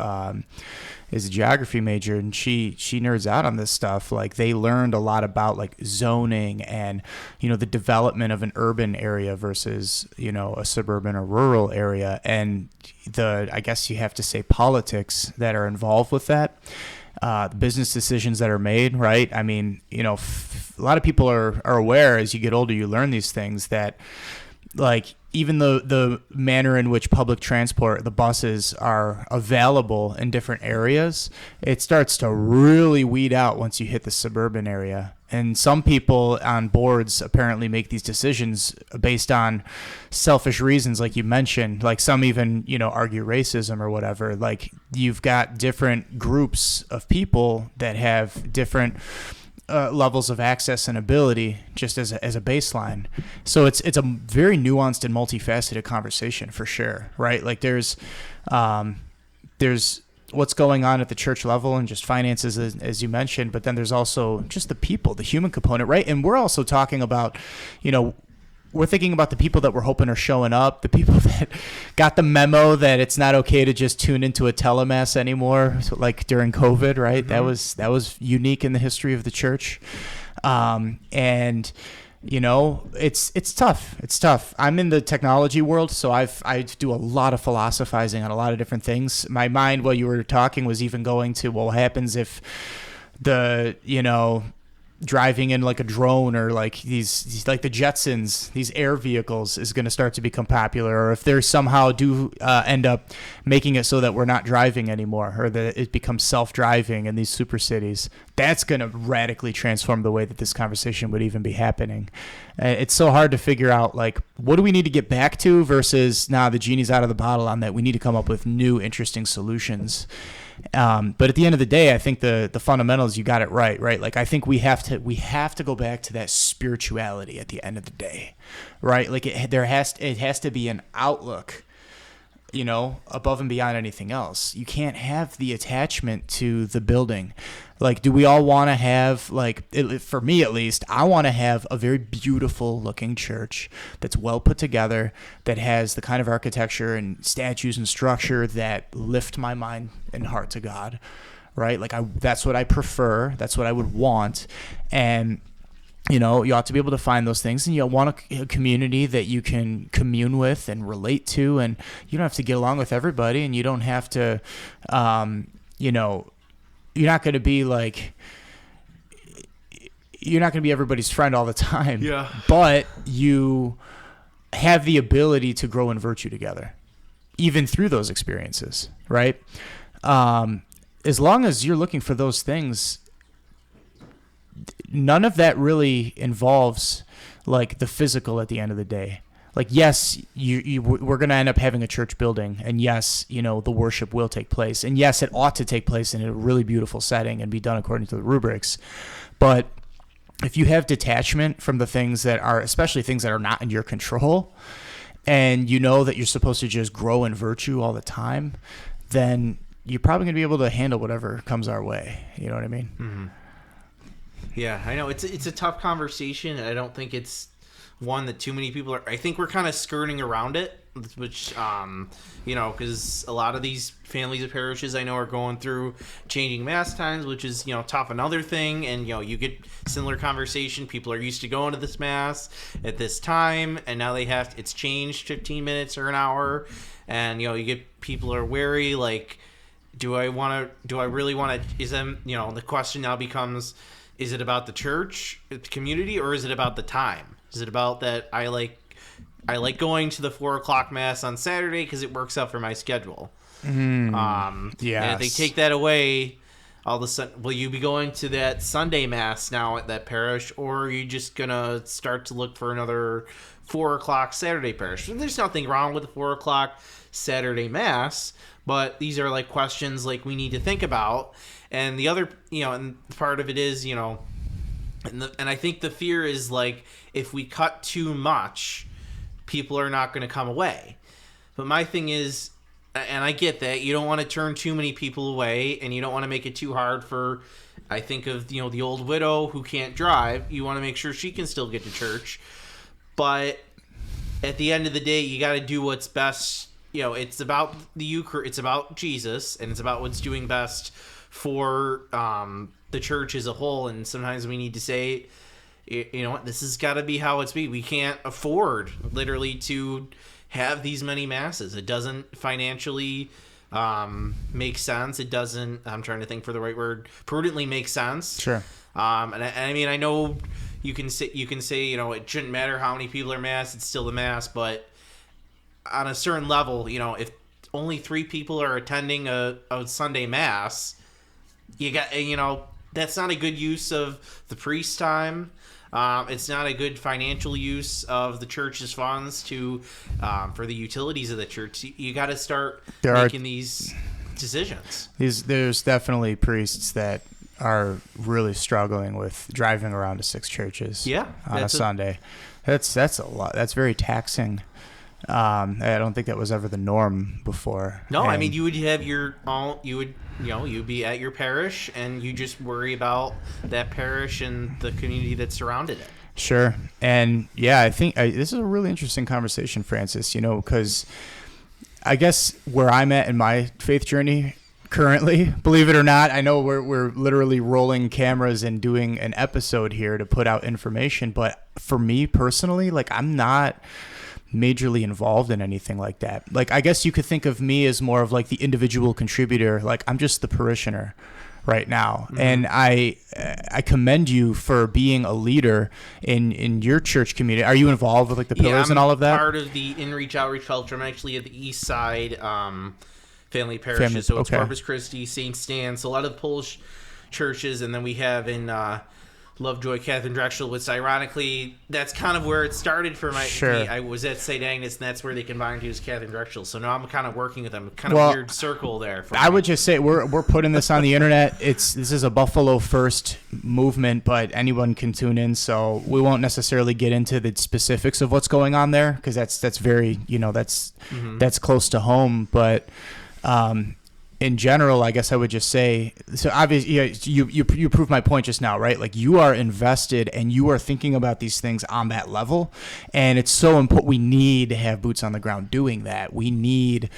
is a geography major, and she nerds out on this stuff. Like they learned a lot about zoning and the development of an urban area versus a suburban or rural area, and I guess you have to say politics that are involved with that. Business decisions that are made, right? I mean, a lot of people are aware as you get older, you learn these things that even the manner in which public transport, the buses are available in different areas, it starts to really weed out once you hit the suburban area. And some people on boards apparently make these decisions based on selfish reasons, like you mentioned. Some even, argue racism or whatever. You've got different groups of people that have different levels of access and ability just as a baseline. So it's a very nuanced and multifaceted conversation for sure, right? There's what's going on at the church level and just finances, as you mentioned, but then there's also just the people, the human component, right? And we're also talking about, we're thinking about the people that we're hoping are showing up, the people that got the memo that it's not okay to just tune into a telemass anymore, during COVID, right? Mm-hmm. That was unique in the history of the church. And it's tough. It's tough. I'm in the technology world, so I do a lot of philosophizing on a lot of different things. My mind, while you were talking, was even going to, what happens if driving in a drone or these the Jetsons, these air vehicles is going to start to become popular, or if they somehow do end up making it so that we're not driving anymore, or that it becomes self-driving in these super cities. That's going to radically transform the way that this conversation would even be happening. It's so hard to figure out what do we need to get back to versus the genie's out of the bottle on that. We need to come up with new, interesting solutions. But at the end of the day, I think the fundamentals, you got it right? Like, I think we have to go back to that spirituality at the end of the day, right? Like it has to be an outlook, above and beyond anything else. You can't have the attachment to the building. Like, do we all want to have, for me at least, I want to have a very beautiful looking church that's well put together, that has the kind of architecture and statues and structure that lift my mind and heart to God, right? Like, that's what I prefer. That's what I would want. And you ought to be able to find those things, and you want a community that you can commune with and relate to, and you don't have to get along with everybody, and you don't have to, you're not going to be everybody's friend all the time. Yeah. But you have the ability to grow in virtue together, even through those experiences, right? As long as you're looking for those things, none of that really involves the physical at the end of the day. Like, yes, we're going to end up having a church building, and yes, the worship will take place, and yes, it ought to take place in a really beautiful setting and be done according to the rubrics. But if you have detachment from the things that are, especially things that are not in your control, and that you're supposed to just grow in virtue all the time, then you're probably going to be able to handle whatever comes our way. You know what I mean? Mm-hmm. Yeah, I know. It's a tough conversation. I don't think it's one that too many people are. I think we're kind of skirting around it, which, because a lot of these families of parishes I know are going through changing mass times, which is, tough. Another thing, and, you get similar conversation. People are used to going to this mass at this time, and now it's changed 15 minutes or an hour, and, you get people are wary, like, do I really want to, the question now becomes, is it about the church, the community, or is it about the time? Is it about that I like going to the 4:00 mass on Saturday because it works out for my schedule? Yes. And if they take that away, all of a sudden, will you be going to that Sunday mass now at that parish, or are you just gonna start to look for another 4:00 Saturday parish? And there's nothing wrong with the 4:00 Saturday mass, but these are questions we need to think about. And the other, and part of it is, and I think the fear is if we cut too much, people are not going to come away. But my thing is, and I get that, you don't want to turn too many people away, and you don't want to make it too hard for, I think of, the old widow who can't drive. You want to make sure she can still get to church. But at the end of the day, you got to do what's best. It's about the Eucharist, it's about Jesus, and it's about what's doing best for the church as a whole. And sometimes we need to say, what, this has got to be how it's be. We can't afford literally to have these many masses. It doesn't financially make sense. It doesn't, I'm trying to think for the right word, prudently make sense. Sure. And I mean, I know you can say, it shouldn't matter how many people are mass, it's still the mass, but on a certain level, if only 3 people are attending a Sunday mass, you got, that's not a good use of the priest's time. It's not a good financial use of the church's funds for the utilities of the church. You got to start making these decisions. There's definitely priests that are really struggling with driving around to 6 churches on a Sunday. That's a lot. That's very taxing. I don't think that was ever the norm before. No, I mean, you would have you'd be at your parish, and you just worry about that parish and the community that surrounded it. Sure. And I think this is a really interesting conversation, Francis, because I guess where I'm at in my faith journey currently, believe it or not, I know we're literally rolling cameras and doing an episode here to put out information, but for me personally, I'm not majorly involved in anything like that. I guess you could think of me as more of the individual contributor. I'm just the parishioner right now. Mm-hmm. And I commend you for being a leader in your church community. Are you involved with the pillars and all of that? I'm part of the in-reach outreach culture. I'm actually at the East Side family parishes. So it's Corpus Christi, St. Stan, so a lot of the Polish churches, and then we have in Lovejoy, Catherine Drexel, which ironically, that's kind of where it started for my. Sure. I was at St. Agnes, and that's where they combined to use Catherine Drexel. So now I'm kind of working with them. Kind of weird circle there. I would just say we're putting this on the internet. This is a Buffalo First movement, but anyone can tune in. So we won't necessarily get into the specifics of what's going on there because that's very that's close to home. But in general, I guess I would just say, so obviously, you proved my point just now, right? Like you are invested and you are thinking about these things on that level, and it's so important. We need to have boots on the ground doing that. We need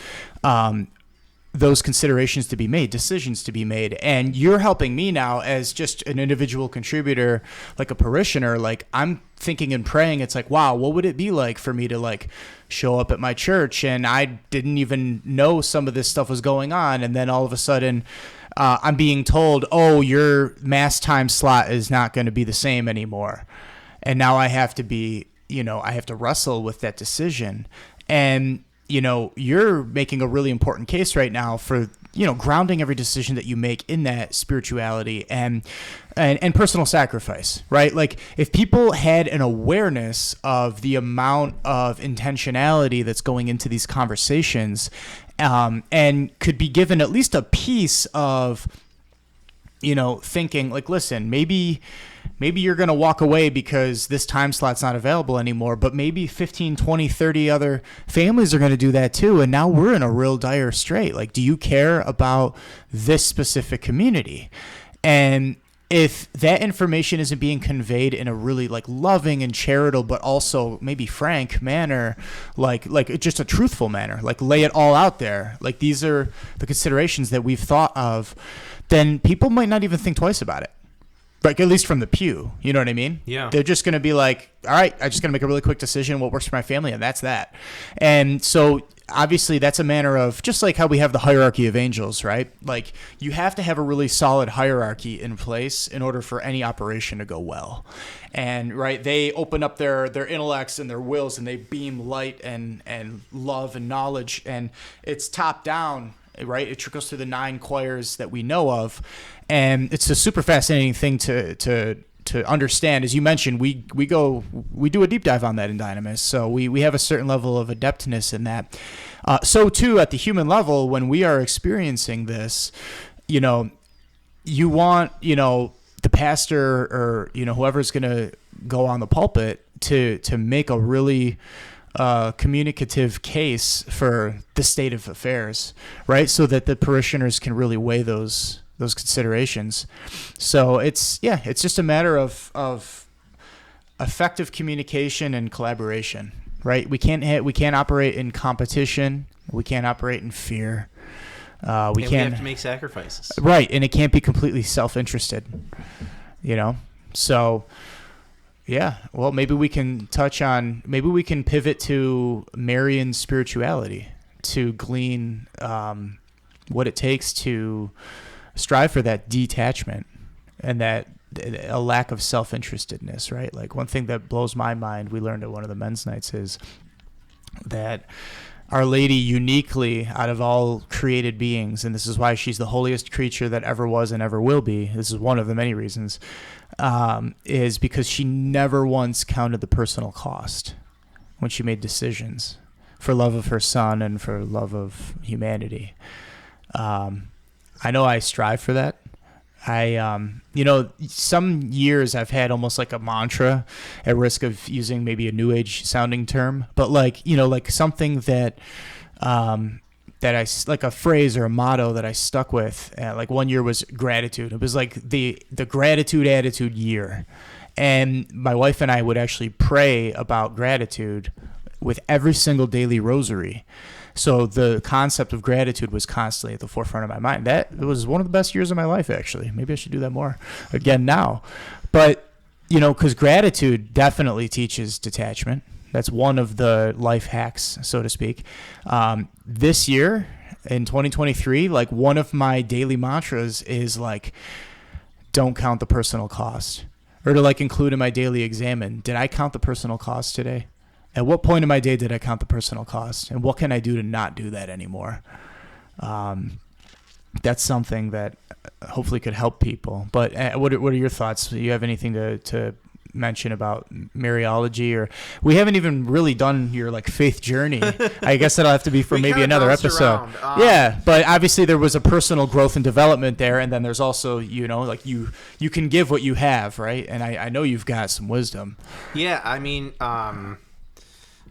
those considerations to be made, decisions to be made. And you're helping me now as just an individual contributor, like a parishioner. Like I'm thinking and praying, it's like, wow, what would it be like for me to like show up at my church and I didn't even know some of this stuff was going on, and then all of a sudden I'm being told, oh, your mass time slot is not going to be the same anymore, and now I have to be, I have to wrestle with that decision. And you're making a really important case right now for, grounding every decision that you make in that spirituality and personal sacrifice, right? Like if people had an awareness of the amount of intentionality that's going into these conversations, and could be given at least a piece of, thinking like, listen, maybe you're going to walk away because this time slot's not available anymore, but maybe 15, 20, 30 other families are going to do that too. And now we're in a real dire strait. Like, do you care about this specific community? And if that information isn't being conveyed in a really like loving and charitable, but also maybe frank manner, like just a truthful manner, like lay it all out there. Like these are the considerations that we've thought of, then people might not even think twice about it. Like at least from the pew, you know what I mean? Yeah. They're just going to be like, all right, I'm just going to make a really quick decision what works for my family, and that's that. And so obviously that's a manner of just like how we have the hierarchy of angels, right? Like you have to have a really solid hierarchy in place in order for any operation to go well. And right, they open up their intellects and their wills, and they beam light and love and knowledge, and it's top down. Right, it trickles through the 9 choirs that we know of, and it's a super fascinating thing to understand. As you mentioned, we do a deep dive on that in Dynamis, so we have a certain level of adeptness in that. So too, at the human level, when we are experiencing this, you want the pastor or whoever's going to go on the pulpit to make a really communicative case for the state of affairs, right? So that the parishioners can really weigh those considerations. So it's just a matter of effective communication and collaboration, right? We can't operate in competition. We can't operate in fear. We have to make sacrifices, right? And it can't be completely self-interested, So. Yeah, well, maybe we can pivot to Marian spirituality to glean what it takes to strive for that detachment and that a lack of self-interestedness, right? Like one thing that blows my mind, we learned at one of the men's nights, is that Our Lady uniquely out of all created beings, and this is why she's the holiest creature that ever was and ever will be, this is one of the many reasons, is because she never once counted the personal cost when she made decisions for love of her son and for love of humanity. I know I strive for that. Some years I've had almost like a mantra, at risk of using maybe a new age sounding term, but like something that like a phrase or a motto that I stuck with. Like one year was gratitude. It was like the gratitude attitude year. And my wife and I would actually pray about gratitude with every single daily rosary. So the concept of gratitude was constantly at the forefront of my mind. It was one of the best years of my life, actually. Maybe I should do that more again now. But, because gratitude definitely teaches detachment. That's one of the life hacks, so to speak. This year, in 2023, like one of my daily mantras is like, don't count the personal cost. Or to like include in my daily examine, did I count the personal cost today? At what point in my day did I count the personal cost? And what can I do to not do that anymore? that's something that hopefully could help people. But what are your thoughts? Do you have anything to mention about Mariology? Or we haven't even really done your like faith journey. I guess that'll have to be for maybe another episode. Yeah, but obviously there was a personal growth and development there, and then there's also, you know, like you can give what you have, right? And I know you've got some wisdom. Yeah, I mean,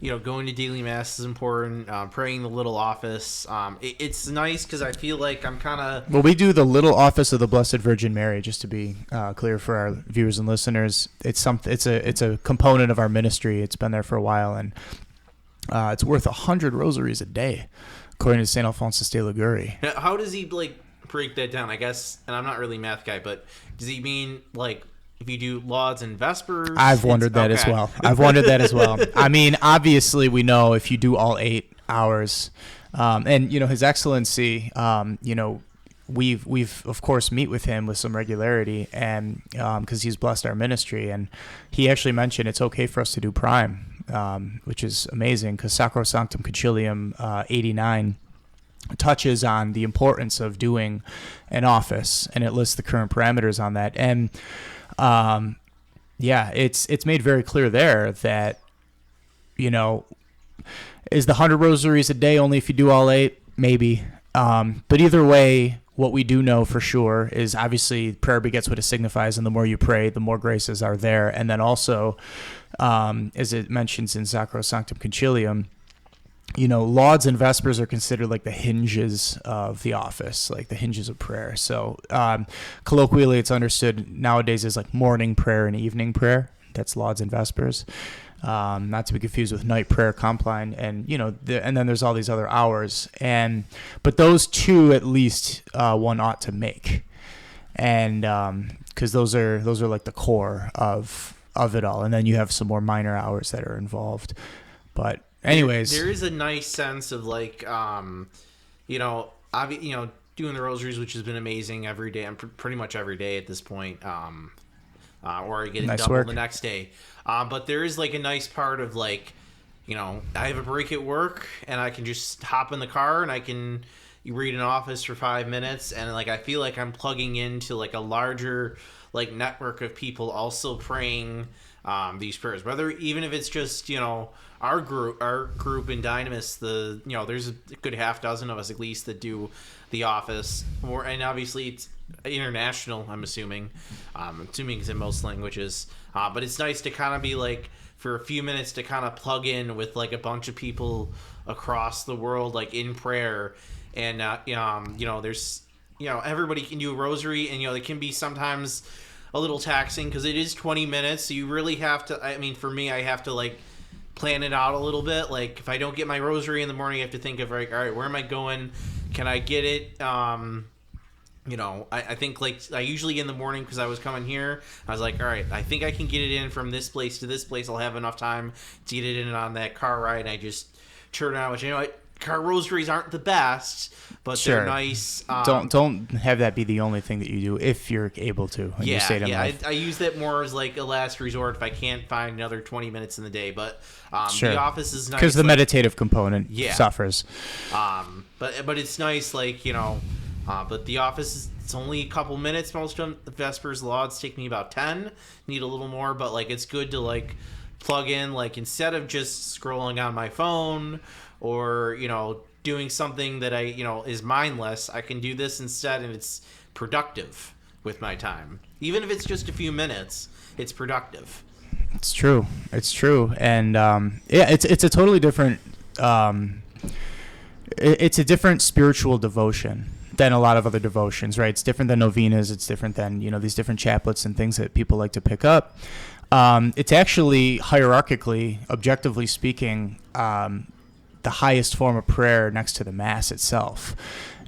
you know, going to daily mass is important. Praying the little office. It's nice because I feel like I'm kind of... Well, we do the little office of the Blessed Virgin Mary, just to be clear for our viewers and listeners. It's a component of our ministry. It's been there for a while, and it's worth 100 rosaries a day, according to St. Alphonsus de Liguori. Now, how does he like break that down? I guess, and I'm not really a math guy, but does he mean like if you do lauds and vespers? I've wondered that as well. I mean, obviously, we know if you do all 8 hours, and you know, His Excellency, you know, we've of course meet with him with some regularity, and because he's blessed our ministry, and he actually mentioned it's okay for us to do prime, which is amazing because Sacrosanctum Concilium 89 touches on the importance of doing an office, and it lists the current parameters on that. And yeah, it's made very clear there that, you know, is the 100 rosaries a day only if you do all 8? Maybe. But either way, what we do know for sure is obviously prayer begets what it signifies, and the more you pray, the more graces are there. And then also, as it mentions in Sacrosanctum Concilium, you know, lauds and vespers are considered like the hinges of the office, like the hinges of prayer. So colloquially, it's understood nowadays as like morning prayer and evening prayer. That's lauds and vespers, not to be confused with night prayer, compline, and you know, and then there's all these other hours. But those two at least one ought to make, and because those are like the core of it all, and then you have some more minor hours that are involved, but. Anyways, there is a nice sense of like, you know, doing the rosaries, which has been amazing every day. I'm pretty much every day at this point, or getting nice double work. the next day. But there is like a nice part of like, you know, I have a break at work and I can just hop in the car and I can read an office for 5 minutes, and like I feel like I'm plugging into like a larger like network of people also praying these prayers, whether even if it's just, you know, our group in Dynamis, there's a good half dozen of us at least that do the office, and obviously it's international. I'm assuming it's in most languages, but it's nice to kind of be like for a few minutes to kind of plug in with like a bunch of people across the world, like in prayer, and you know, there's, you know, everybody can do a rosary, and you know, it can be sometimes a little taxing because it is 20 minutes, so you really have to. I mean, for me, I have to like plan it out a little bit. Like if I don't get my rosary in the morning, I have to think of like, all right, where am I going? Can I get it? You know, I think like I usually in the morning, because I was coming here, I was like, all right, I think I can get it in from this place to this place. I'll have enough time to get it in on that car ride. And I just churn out, which, you know, car rosaries aren't the best, but sure. They're nice. Don't have that be the only thing that you do if you're able to. I use that more as like a last resort if I can't find another 20 minutes in the day. But sure. The office is nice because the meditative component suffers. But it's nice, like, you know. But the office it's only a couple minutes. Most of the vespers lauds take me about 10. Need a little more, but like it's good to like plug in, like instead of just scrolling on my phone or, you know, doing something that I, you know, is mindless, I can do this instead, and it's productive with my time. Even if it's just a few minutes, it's productive. It's true. And it's a totally different it's a different spiritual devotion than a lot of other devotions, right? It's different than novenas. It's different than, you know, these different chaplets and things that people like to pick up. It's actually hierarchically, objectively speaking, the highest form of prayer next to the Mass itself.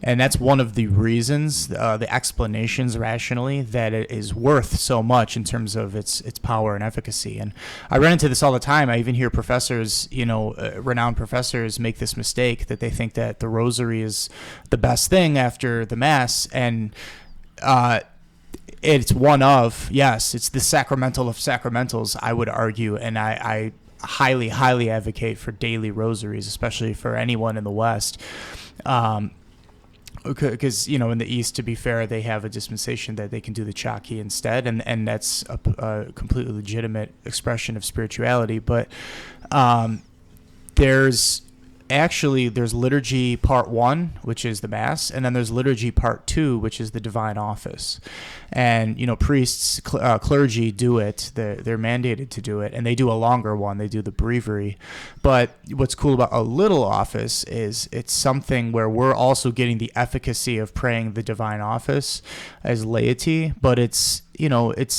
And that's one of the reasons, the explanations rationally, that it is worth so much in terms of its power and efficacy. And I run into this all the time. I even hear professors, you know, renowned professors make this mistake that they think that the rosary is the best thing after the Mass. And it's one of, yes, it's the sacramental of sacramentals, I would argue. And I highly, highly advocate for daily rosaries, especially for anyone in the West. because in the East, to be fair, they have a dispensation that they can do the Chaki instead, and that's a completely legitimate expression of spirituality. But there's liturgy part 1, which is the Mass, and then there's liturgy part 2, which is the divine office. And priests, clergy do it. They're mandated to do it, and they do a longer one. They do the breviary. But what's cool about a little office is it's something where we're also getting the efficacy of praying the divine office as laity, but it's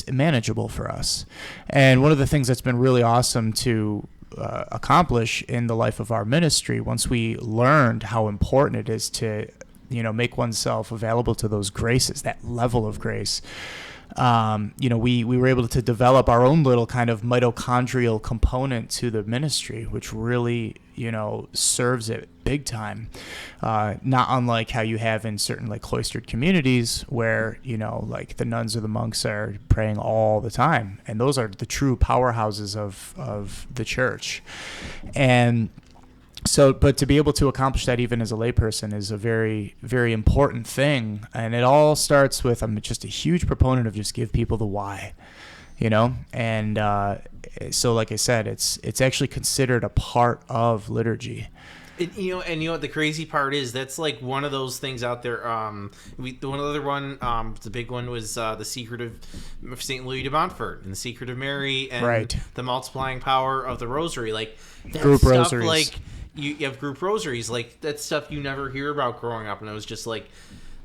manageable for us. And one of the things that's been really awesome to accomplish in the life of our ministry, once we learned how important it is to make oneself available to those graces, that level of grace, we were able to develop our own little kind of mitochondrial component to the ministry, which really serves it big time, not unlike how you have in certain like cloistered communities where like the nuns or the monks are praying all the time, and those are the true powerhouses of the church. And so, but to be able to accomplish that even as a layperson is a very, very important thing. And it all starts with, I'm just a huge proponent of just give people the why, and so like I said, it's actually considered a part of liturgy. What the crazy part is, that's like one of those things out there. One other one, the big one was the Secret of St. Louis de Montfort and the Secret of Mary and the multiplying power of the Rosary, like that group stuff, rosaries. like you have group rosaries, like that's stuff you never hear about growing up. And it was just like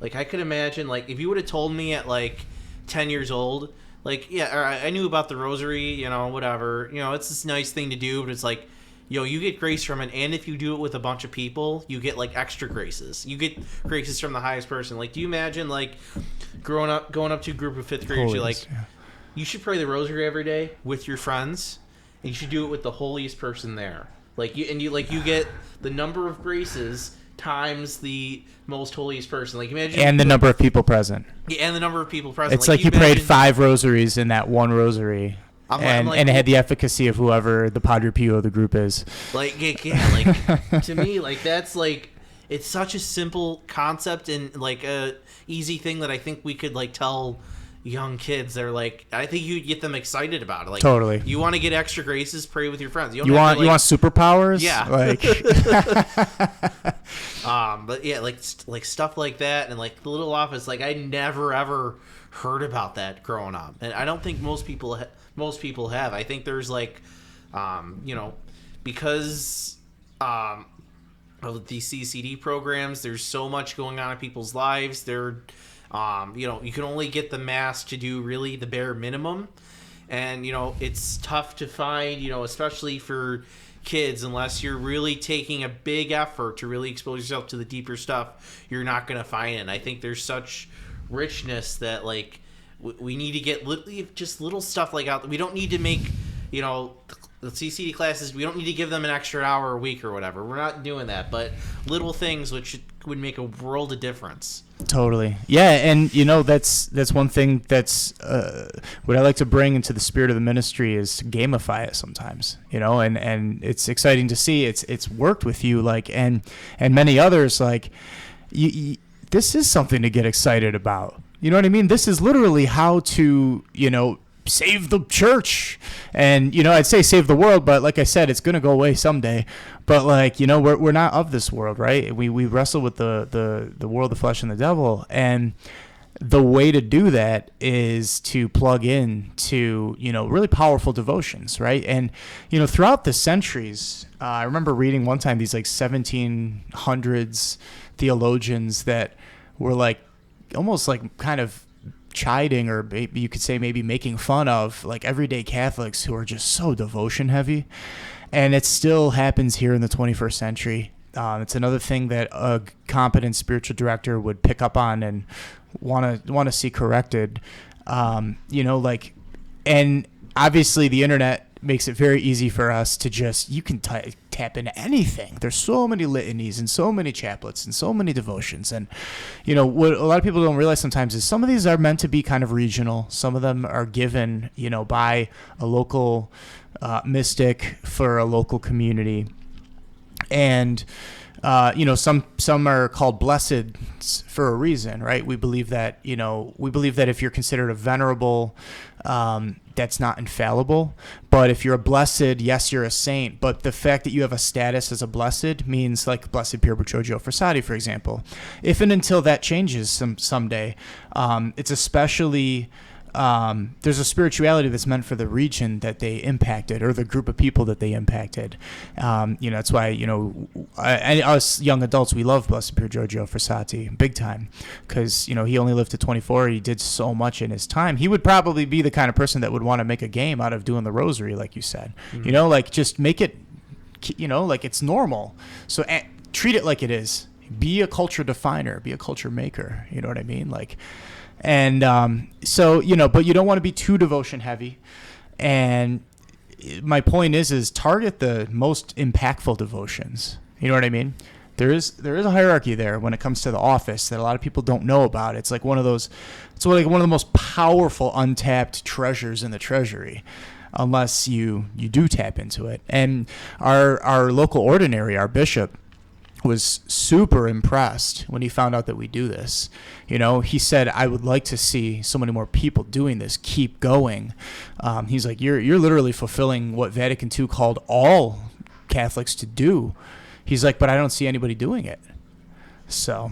I could imagine, like if you would have told me at like 10 years old, like I knew about the Rosary, whatever, it's this nice thing to do, but it's like, you get grace from it, and if you do it with a bunch of people, you get like extra graces. You get graces from the highest person. Like, do you imagine like going up to a group of 5th graders? You're like, you should pray the Rosary every day with your friends, and you should do it with the holiest person there. Like you get the number of graces times the most holiest person. Like imagine, and the number of people present. Yeah, and the number of people present. It's like you prayed 5 rosaries in that one rosary. And it had the efficacy of whoever the Padre Pio of the group is. Like, to me, like, that's, like, it's such a simple concept and, like, a easy thing that I think we could, like, tell young kids. They're, like, I think you'd get them excited about it. Like, totally. You want to get extra graces, pray with your friends. You want superpowers? Yeah. Like. But, yeah, like stuff like that and, like, the little office, like, I never, ever heard about that growing up. And I don't think most people have. I think there's like, because of these CCD programs, there's so much going on in people's lives. They're, you can only get the Mass to do really the bare minimum. And, it's tough to find, especially for kids, unless you're really taking a big effort to really expose yourself to the deeper stuff, you're not going to find it. And I think there's such richness that, like, we need to get just little stuff like out. We don't need to make, the CCD classes, we don't need to give them an extra hour a week or whatever. We're not doing that. But little things which would make a world of difference. Totally. Yeah, and, that's one thing that's what I like to bring into the spirit of the ministry is to gamify it sometimes, and it's exciting to see it's worked with you, like, and many others, like, this is something to get excited about. You know what I mean? This is literally how to, save the church. And, I'd say save the world, but like I said, it's going to go away someday. But like, we're not of this world, right? We wrestle with the world, the flesh, and the devil. And the way to do that is to plug in to, really powerful devotions, right? And, throughout the centuries, I remember reading one time these like 1700s theologians that were like, almost like kind of chiding, or maybe you could say maybe making fun of like everyday Catholics who are just so devotion heavy. And it still happens here in the 21st century. It's another thing that a competent spiritual director would pick up on and want to see corrected. And obviously the internet makes it very easy for us to just, you can tap into anything. There's so many litanies and so many chaplets and so many devotions. And, what a lot of people don't realize sometimes is some of these are meant to be kind of regional. Some of them are given, by a local mystic for a local community. And some are called blessed for a reason, right? We believe that if you're considered a venerable, that's not infallible. But if you're a blessed, yes, you're a saint. But the fact that you have a status as a blessed means, like Blessed Pierre Boccioggio Frassati, for example, if and until that changes someday, it's especially. There's a spirituality that's meant for the region that they impacted, or the group of people that they impacted. That's why, us young adults, we love Blessed Pier Giorgio Frassati big time, because, he only lived to 24. He did so much in his time. He would probably be the kind of person that would want to make a game out of doing the rosary, like you said. Mm-hmm. Just make it, like it's normal. So treat it like it is. Be a culture definer. Be a culture maker. You know what I mean? And but you don't want to be too devotion heavy. And my point is target the most impactful devotions. You know what I mean? There is a hierarchy there when it comes to the office that a lot of people don't know about. It's like one of the most powerful untapped treasures in the treasury, unless you do tap into it. And our local ordinary, our bishop, was super impressed when he found out that we do this. He said, I would like to see so many more people doing this. Keep going. He's like, you're literally fulfilling what Vatican II called all Catholics to do. He's like, but I don't see anybody doing it. So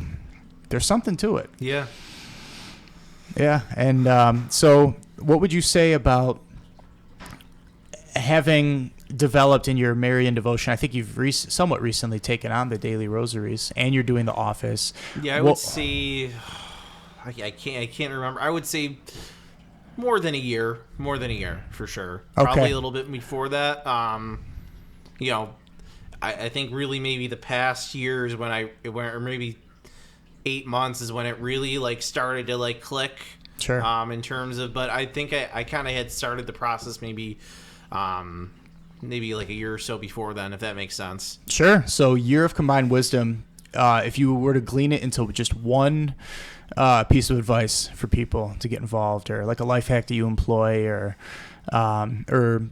there's something to it. Yeah. Yeah. And so what would you say about having developed in your Marian devotion? I think you've somewhat recently taken on the daily rosaries, and you're doing the office. Yeah, I would say, I can't remember. I would say more than a year for sure. Okay. Probably a little bit before that. I think really maybe the past years or maybe 8 months is when it really started to click. Sure. In terms of, but I think I kind of had started the process maybe a year or so before then, if that makes sense. Sure. So year of combined wisdom, if you were to glean it into just one piece of advice for people to get involved, or like a life hack that you employ, or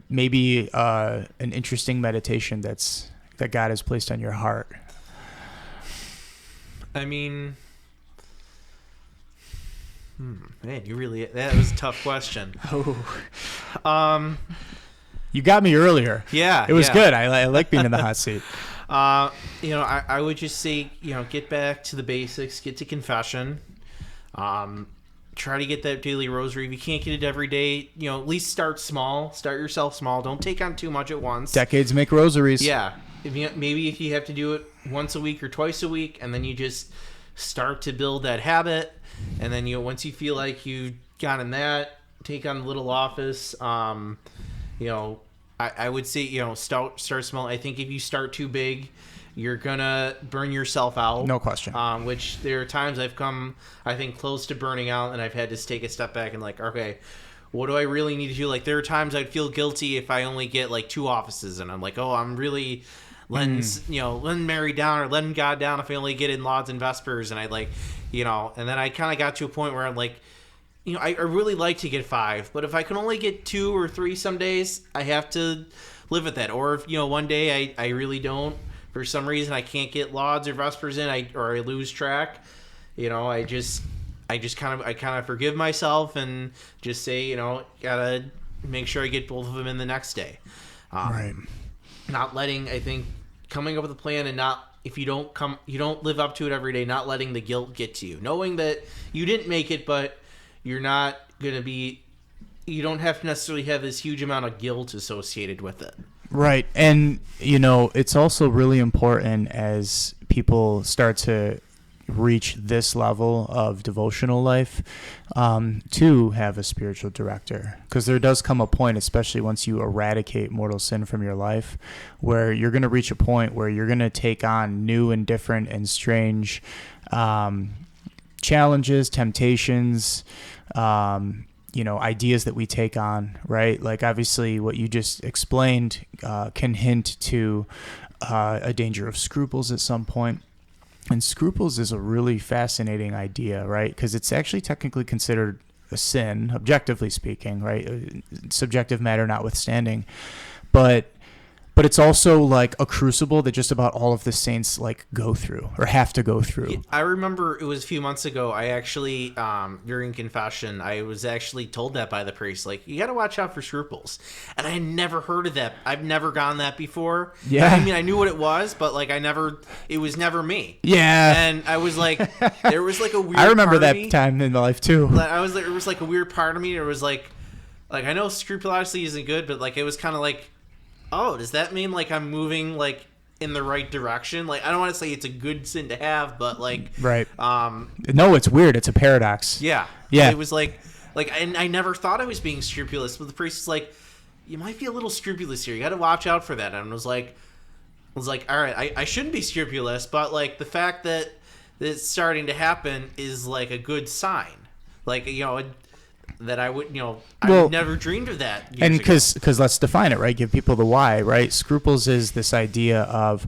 maybe an interesting meditation that God has placed on your heart. I mean, man, that was a tough question. Oh. You got me earlier. Yeah. It was good. I like being in the hot seat. I would just say, get back to the basics, get to confession. Try to get that daily rosary. If you can't get it every day, at least start small. Start yourself small. Don't take on too much at once. Decades make rosaries. Yeah. Maybe if you have to do it once a week or twice a week, and then you just start to build that habit. And then, once you feel like you've gotten that, take on the little office. I would say, start small. I think if you start too big, you're going to burn yourself out. No question. Which there are times I've come, I think, close to burning out, and I've had to take a step back and okay, what do I really need to do? There are times I'd feel guilty if I only get 2 offices, and I'm like, oh, I'm really letting Mary down or letting God down if I only get in lauds and vespers, and I and then I kind of got to a point where I'm like, I really like to get 5, but if I can only get 2 or 3 some days, I have to live with that. Or if, one day I really don't, for some reason I can't get lauds or vespers in, I lose track, I kind of forgive myself and just say, gotta make sure I get both of them in the next day. Right. Not letting, I think, coming up with a plan and if you don't live up to it every day, not letting the guilt get to you. Knowing that you didn't make it, but you're not going to be, you don't have to necessarily have this huge amount of guilt associated with it. Right. And, it's also really important as people start to reach this level of devotional life, to have a spiritual director. Because there does come a point, especially once you eradicate mortal sin from your life, where you're going to reach a point where you're going to take on new and different and strange challenges, temptations, ideas that we take on, right? Obviously what you just explained can hint to a danger of scruples at some point. And scruples is a really fascinating idea, right? Because it's actually technically considered a sin, objectively speaking, right? Subjective matter notwithstanding. But but it's also like a crucible that just about all of the saints like go through or have to go through. I remember it was a few months ago. I actually, during confession, I was actually told that by the priest, like, you got to watch out for scruples. And I had never heard of that. I've never gone that before. Yeah. I mean, I knew what it was, but like, it was never me. Yeah. And I was like, there was like a weird I remember part that of me. time in my life too. I was like, it was like a weird part of me. It was like I know scrupulosity isn't good, but like, it was kind of like, oh, does that mean like I'm moving like in the right direction? Like, I don't want to say it's a good sin to have, but like, right. No, it's weird. It's a paradox. Yeah. Yeah. It was like, and I never thought I was being scrupulous, but the priest was like, you might be a little scrupulous here. You got to watch out for that. And I was like, all right, I shouldn't be scrupulous, but like the fact that it's starting to happen is like a good sign. Like, you know, that I would, you know, I never dreamed of that. And because let's define it, right? Give people the why, right? Scruples is this idea of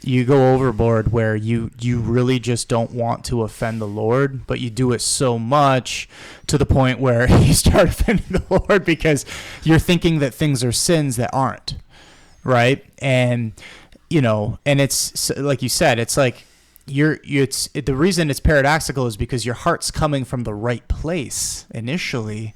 you go overboard where you really just don't want to offend the Lord, but you do it so much to the point where you start offending the Lord because you're thinking that things are sins that aren't, right? And, you know, and it's like you said, it's like, the reason it's paradoxical is because your heart's coming from the right place initially.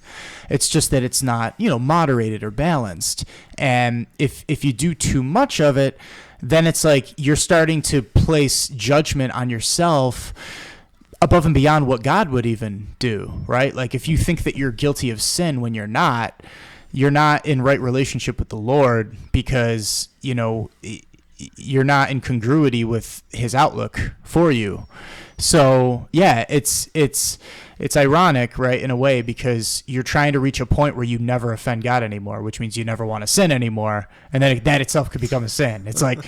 It's just that it's not, you know, moderated or balanced. And if you do too much of it, then it's like you're starting to place judgment on yourself above and beyond what God would even do, right? Like if you think that you're guilty of sin when you're not in right relationship with the Lord because, you know, you're not in congruity with his outlook for you. So yeah, it's ironic, right, in a way, because you're trying to reach a point where you never offend God anymore, which means you never want to sin anymore, and then that itself could become a sin. It's like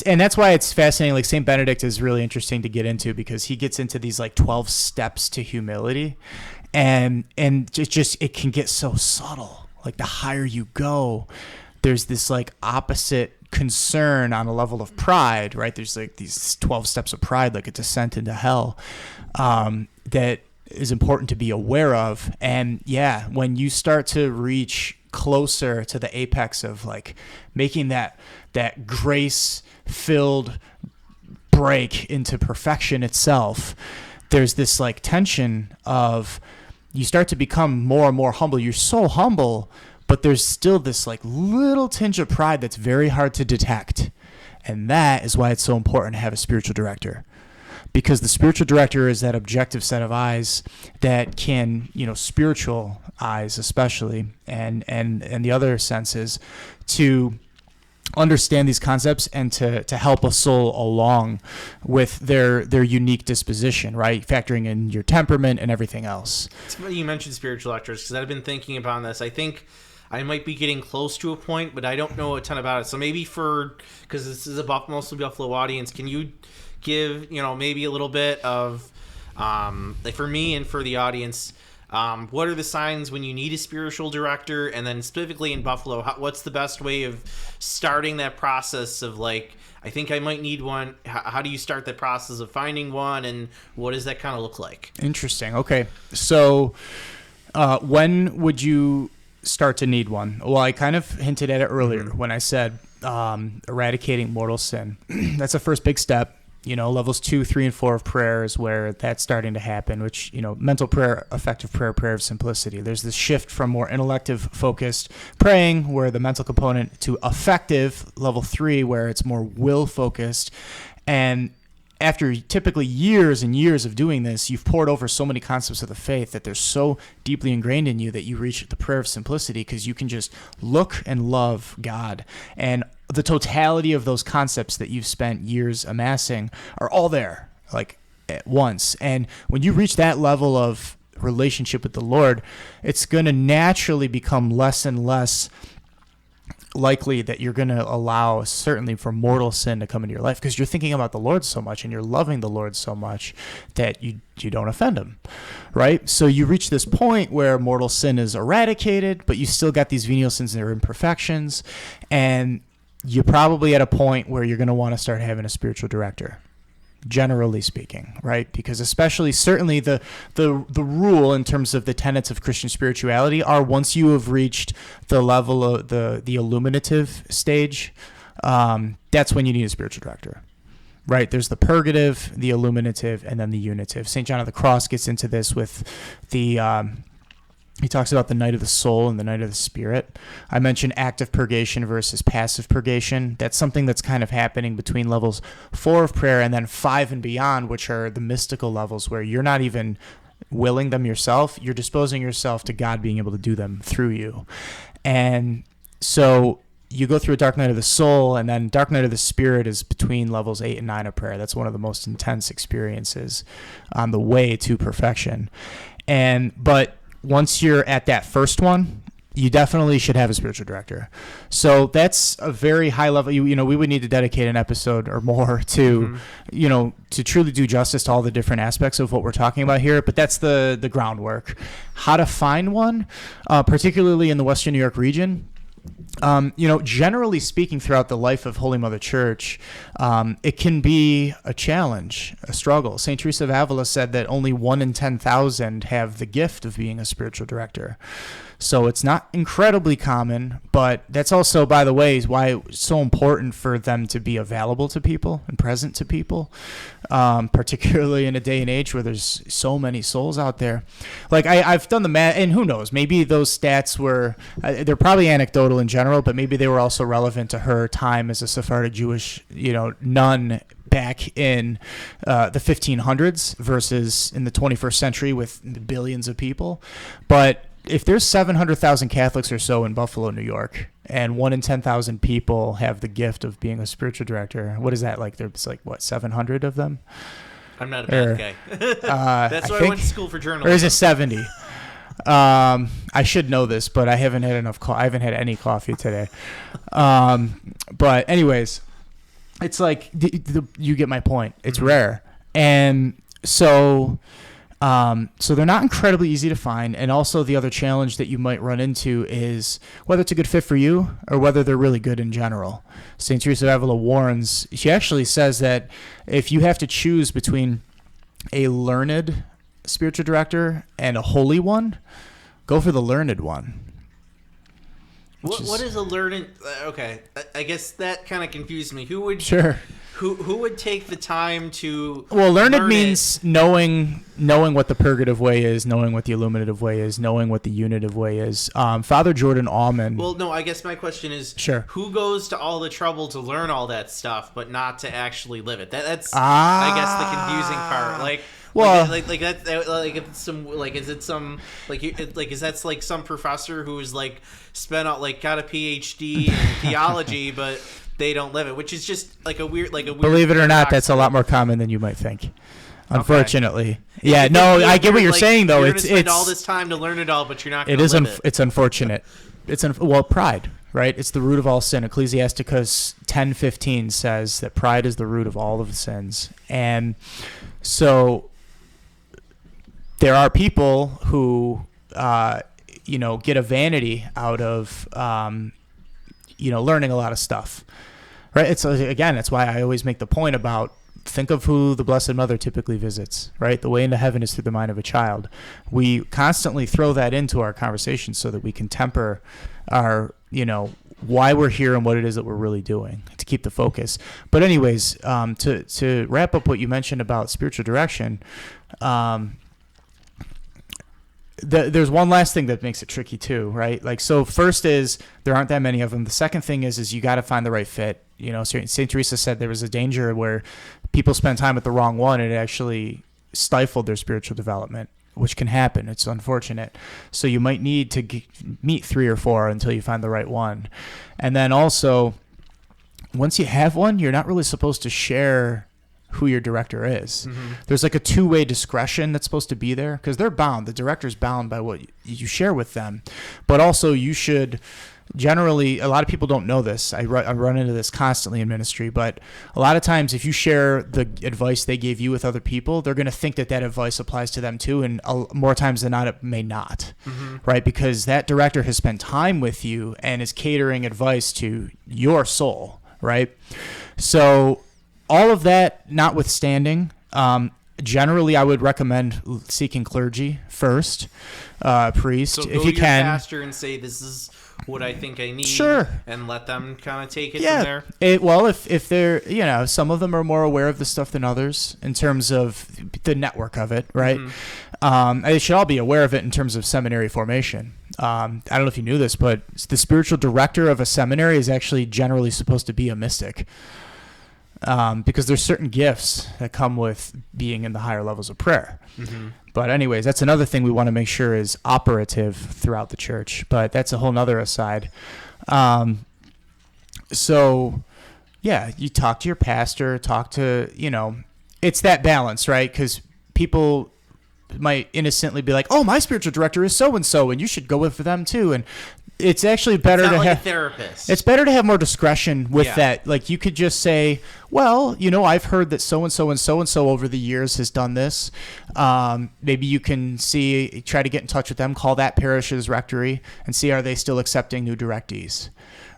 and that's why it's fascinating. Like Saint Benedict is really interesting to get into because he gets into these like 12 steps to humility, and it can get so subtle. Like the higher you go, there's this like opposite concern on a level of pride, right? There's like these 12 steps of pride, like a descent into hell, that is important to be aware of. And yeah, when you start to reach closer to the apex of like making that grace filled break into perfection itself, there's this like tension of you start to become more and more humble. You're so humble, but there's still this like little tinge of pride that's very hard to detect. And that is why it's so important to have a spiritual director. Because the spiritual director is that objective set of eyes that can, you know, spiritual eyes especially, and the other senses, to understand these concepts and to help a soul along with their unique disposition, right? Factoring in your temperament and everything else. It's funny you mentioned spiritual directors because I've been thinking about this. I think I might be getting close to a point, but I don't know a ton about it. So maybe because this is a mostly Buffalo audience, can you give, you know, maybe a little bit of, like for me and for the audience, what are the signs when you need a spiritual director? And then specifically in Buffalo, what's the best way of starting that process of like, I think I might need one. How do you start that process of finding one? And what does that kind of look like? Interesting. Okay. So when would you start to need one? Well, I kind of hinted at it earlier when I said eradicating mortal sin. That's the first big step. You know, levels 2, 3, and 4 of prayer is where that's starting to happen, which, you know, mental prayer, effective prayer, prayer of simplicity. There's this shift from more intellective focused praying, where the mental component, to effective, level 3, where it's more will focused. And after typically years and years of doing this, you've poured over so many concepts of the faith that they're so deeply ingrained in you that you reach the prayer of simplicity because you can just look and love God. And the totality of those concepts that you've spent years amassing are all there, like at once. And when you reach that level of relationship with the Lord, it's going to naturally become less and less likely that you're going to allow, certainly for mortal sin, to come into your life because you're thinking about the Lord so much and you're loving the Lord so much that you don't offend him, right? So you reach this point where mortal sin is eradicated, but you still got these venial sins that are imperfections, and you're probably at a point where you're going to want to start having a spiritual director, generally speaking, right? Because certainly the rule in terms of the tenets of Christian spirituality are once you have reached the level of the illuminative stage that's when you need a spiritual director. Right, there's the purgative, the illuminative, and then the unitive. St. John of the Cross gets into this with the, he talks about the night of the soul and the night of the spirit. I mentioned active purgation versus passive purgation. That's something that's kind of happening between levels 4 of prayer and then 5 and beyond, which are the mystical levels where you're not even willing them yourself. You're disposing yourself to God being able to do them through you. And so you go through a dark night of the soul, and then dark night of the spirit is between levels 8 and 9 of prayer. That's one of the most intense experiences on the way to perfection. But once you're at that first one, you definitely should have a spiritual director. So that's a very high level. We would need to dedicate an episode or more to, to truly do justice to all the different aspects of what we're talking about here. But that's the groundwork. How to find one, particularly in the Western New York region. Generally speaking, throughout the life of Holy Mother Church, it can be a challenge, a struggle. St. Teresa of Avila said that only 1 in 10,000 have the gift of being a spiritual director. So it's not incredibly common, but that's also, by the way, is why it's so important for them to be available to people and present to people, particularly in a day and age where there's so many souls out there. Like I've done the math, and who knows, maybe those stats were, they're probably anecdotal in general, but maybe they were also relevant to her time as a Sephardic Jewish, nun back in the 1500s versus in the 21st century with billions of people. But if there's 700,000 Catholics or so in Buffalo, New York, and 1 in 10,000 people have the gift of being a spiritual director, what is that like? There's 700 of them? I'm not a math guy. That's why I went to school for journalism. Or is it 70? I should know this, but I haven't had I haven't had any coffee today. But anyways, it's like you get my point. It's rare, and so they're not incredibly easy to find. And also the other challenge that you might run into is whether it's a good fit for you or whether they're really good in general. St. Teresa of Avila warns, she actually says that if you have to choose between a learned spiritual director and a holy one, go for the learned one. What is a learned? Okay, I guess that kind of confused me. Who would take the time to? Well, learned means knowing what the purgative way is, knowing what the illuminative way is, knowing what the unitive way is. Father Jordan Allman. Well, no, I guess my question is, who goes to all the trouble to learn all that stuff, but not to actually live it? That's I guess the confusing part. Is that some professor who's got a PhD in theology, but they don't live it, which is just a weird. Believe it or not, that's a lot more common than you might think. Unfortunately, I get what you're saying though. You're spend all this time to learn it all, but you're not. It's unfortunate. Pride, right? It's the root of all sin. Ecclesiasticus 10:15 says that pride is the root of all of the sins, and so there are people who, get a vanity out of, learning a lot of stuff, right? That's why I always make the point about think of who the Blessed Mother typically visits, right? The way into heaven is through the mind of a child. We constantly throw that into our conversations so that we can temper our, why we're here and what it is that we're really doing to keep the focus. But anyways, to wrap up what you mentioned about spiritual direction, there's one last thing that makes it tricky too, right? So first is there aren't that many of them. The second thing is you got to find the right fit. St. Teresa said there was a danger where people spend time with the wrong one and it actually stifled their spiritual development, which can happen. It's unfortunate. So you might need to meet 3 or 4 until you find the right one. And then also, once you have one, you're not really supposed to share who your director is. Mm-hmm. There's a 2-way discretion that's supposed to be there because they're bound. The director's bound by what you share with them. But also you should generally, a lot of people don't know this. I run into this constantly in ministry, but a lot of times if you share the advice they gave you with other people, they're going to think that advice applies to them too. And more times than not, it may not, right? Because that director has spent time with you and is catering advice to your soul, right? So all of that notwithstanding, generally I would recommend seeking clergy first, priest, so if you can. Pastor and say, this is what I think I need, Sure. and let them kind of take it from there. Well, if they're, some of them are more aware of the stuff than others in terms of the network of it, right? They should all be aware of it in terms of seminary formation. I don't know if you knew this, but the spiritual director of a seminary is actually generally supposed to be a mystic. Because there's certain gifts that come with being in the higher levels of prayer. But anyways, that's another thing we want to make sure is operative throughout the church. But that's a whole nother aside. So, yeah, you talk to your pastor, it's that balance, right? Because people might innocently be like, oh, my spiritual director is so-and-so, and you should go with them too. And it's actually better to have a therapist. It's better to have more discretion with that. Like, you could just say, well, I've heard that so-and-so and so-and-so over the years has done this. Maybe you can try to get in touch with them, call that parish's rectory and see, are they still accepting new directees,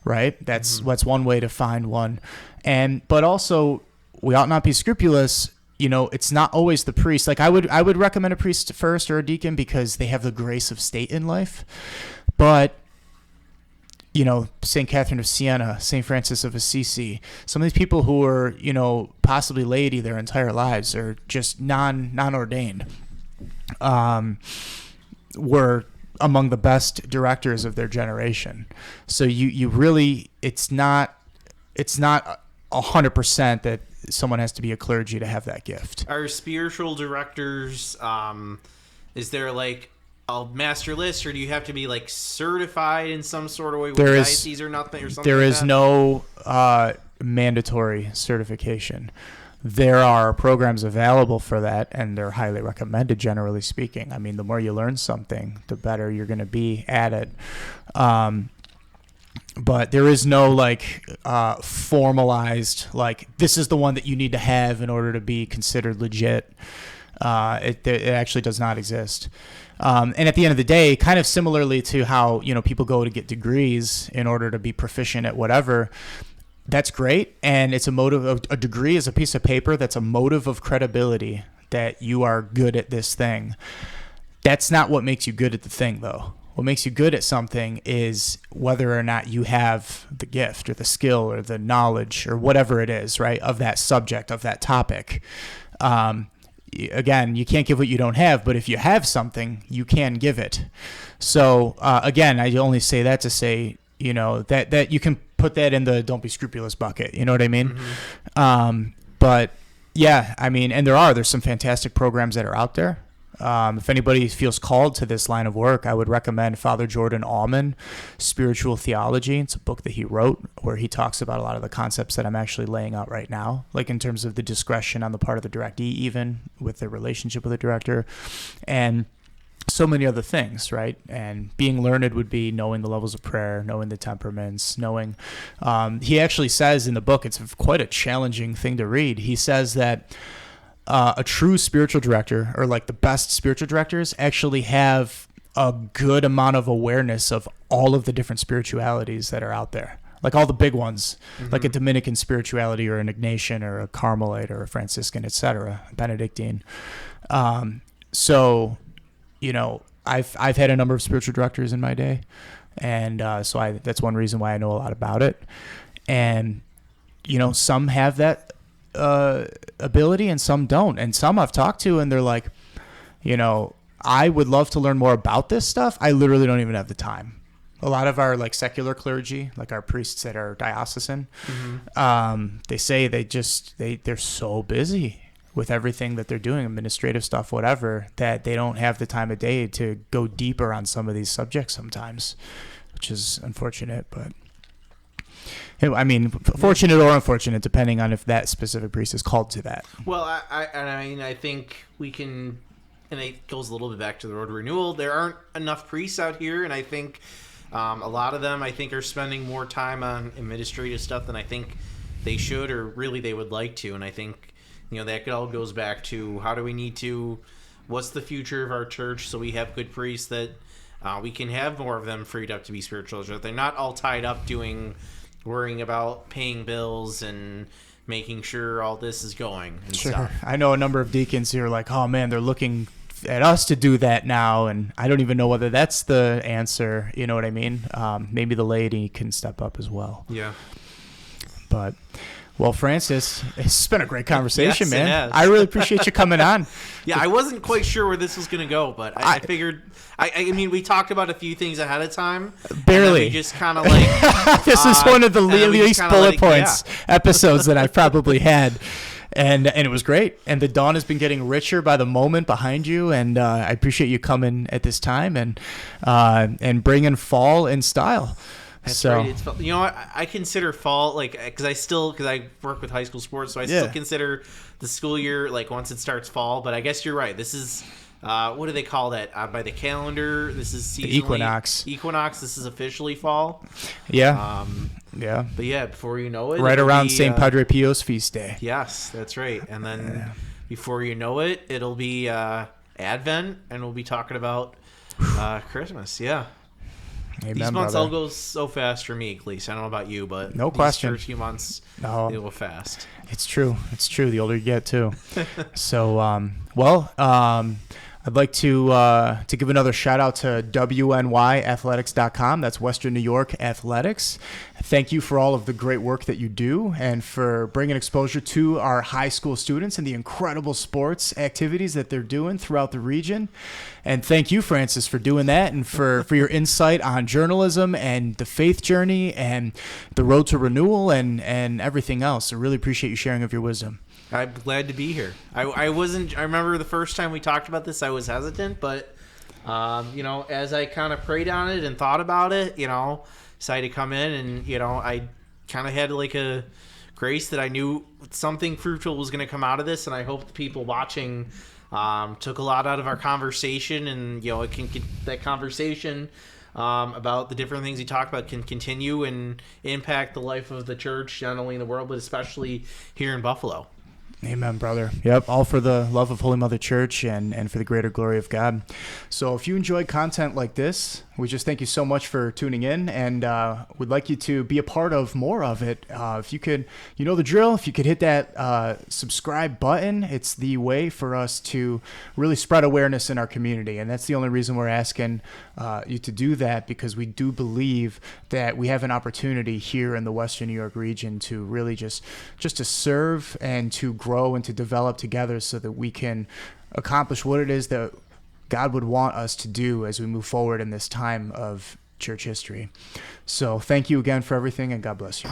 right? That's one way to find one. But also, we ought not be scrupulous. It's not always the priest. Like, I would recommend a priest first or a deacon because they have the grace of state in life. But St. Catherine of Siena, St. Francis of Assisi, some of these people who are, possibly laity their entire lives or just non-ordained, were among the best directors of their generation. So you really, it's not 100% that someone has to be a clergy to have that gift. Are spiritual directors, is there like a master list, or do you have to be like certified in some sort of way with diocese or nothing or something? There like is that? no mandatory certification. There are programs available for that, and they're highly recommended, generally speaking. I mean, the more you learn something, the better you're going to be at it. But there is no formalized, this is the one that you need to have in order to be considered legit. It actually does not exist. And at the end of the day, kind of similarly to how, people go to get degrees in order to be proficient at whatever, that's great. And it's a motive of a degree is a piece of paper that's a motive of credibility that you are good at this thing. That's not what makes you good at the thing, though. What makes you good at something is whether or not you have the gift or the skill or the knowledge or whatever it is, right, of that subject, of that topic. Again, you can't give what you don't have, but if you have something, you can give it. So, again, I only say that to say, that you can put that in the don't be scrupulous bucket. You know what I mean? But, yeah, I mean, and there's some fantastic programs that are out there. If anybody feels called to this line of work, I would recommend Father Jordan Allman, Spiritual Theology. It's a book that he wrote where he talks about a lot of the concepts that I'm actually laying out right now, like in terms of the discretion on the part of the directee, even with the relationship with the director, and so many other things, right? And being learned would be knowing the levels of prayer, knowing the temperaments, knowing... he actually says in the book, it's quite a challenging thing to read. He says that a true spiritual director, or like the best spiritual directors, actually have a good amount of awareness of all of the different spiritualities that are out there, like all the big ones, like a Dominican spirituality or an Ignatian or a Carmelite or a Franciscan, etc., Benedictine. So, I've had a number of spiritual directors in my day, and so that's one reason why I know a lot about it. And some have that ability and some don't, and some I've talked to and they're like, I would love to learn more about this stuff. I literally don't even have the time. A lot of our secular clergy, like our priests that are diocesan, they say they're so busy with everything that they're doing, administrative stuff, whatever, that they don't have the time of day to go deeper on some of these subjects sometimes, which is unfortunate. But I mean, fortunate or unfortunate, depending on if that specific priest is called to that. Well, I think we can, and it goes a little bit back to the road to renewal. There aren't enough priests out here, and I think a lot of them, are spending more time on administrative stuff than I think they should, or really they would like to. And I think, that all goes back to what's the future of our church, so we have good priests that we can have more of them freed up to be spiritual. They're not all tied up worrying about paying bills and making sure all this is going and stuff. I know a number of deacons who are like, oh man, they're looking at us to do that now, and I don't even know whether that's the answer. You know what I mean? Maybe the laity can step up as well. Yeah. But, well, Francis, it's been a great conversation, Yes, man. it has. I really appreciate you coming on. Yeah, I wasn't quite sure where this was going to go, but I figured. I mean, we talked about a few things ahead of time. Barely. And then we just kind of like. This is one of the and then we just least kinda bullet like, points episodes that I've probably had. And it was great. And the dawn has been getting richer by the moment behind you. And I appreciate you coming at this time and bringing fall in style. That's right. It's, you know what? I consider fall, like, because I work with high school sports, so I still consider the school year, like, once it starts fall. But I guess you're right. This is, what do they call that? By the calendar, this is seasonally. The equinox. Equinox, this is officially fall. Yeah. Yeah. But yeah, before you know it. Right around St. Padre Pio's feast day. Yes, that's right. And then before you know it, it'll be Advent, and we'll be talking about Christmas. Yeah. Amen, these months brother. all go so fast for me, at least. I don't know about you, but no question. These first few months, they go fast. It's true. It's true. The older you get, too. So, I'd like to give another shout out to WNYathletics.com. That's Western New York Athletics. Thank you for all of the great work that you do and for bringing exposure to our high school students and the incredible sports activities that they're doing throughout the region. And thank you, Francis, for doing that and for your insight on journalism and the faith journey and the road to renewal and everything else. I really appreciate you sharing of your wisdom. I'm glad to be here. I remember the first time we talked about this, I was hesitant, but, as I kind of prayed on it and thought about it, decided to come in and, I kind of had like a grace that I knew something fruitful was going to come out of this. And I hope the people watching took a lot out of our conversation and, it can get that conversation about the different things he talked about can continue and impact the life of the church, not only in the world, but especially here in Buffalo. Amen, brother. Yep, all for the love of Holy Mother Church and for the greater glory of God. So if you enjoy content like this, we just thank you so much for tuning in, and we'd like you to be a part of more of it. If you could, you know the drill, if you could hit that subscribe button, it's the way for us to really spread awareness in our community, and that's the only reason we're asking you to do that, because we do believe that we have an opportunity here in the Western New York region to really just to serve and to grow and to develop together so that we can accomplish what it is that God would want us to do as we move forward in this time of church history. So thank you again for everything, and God bless you.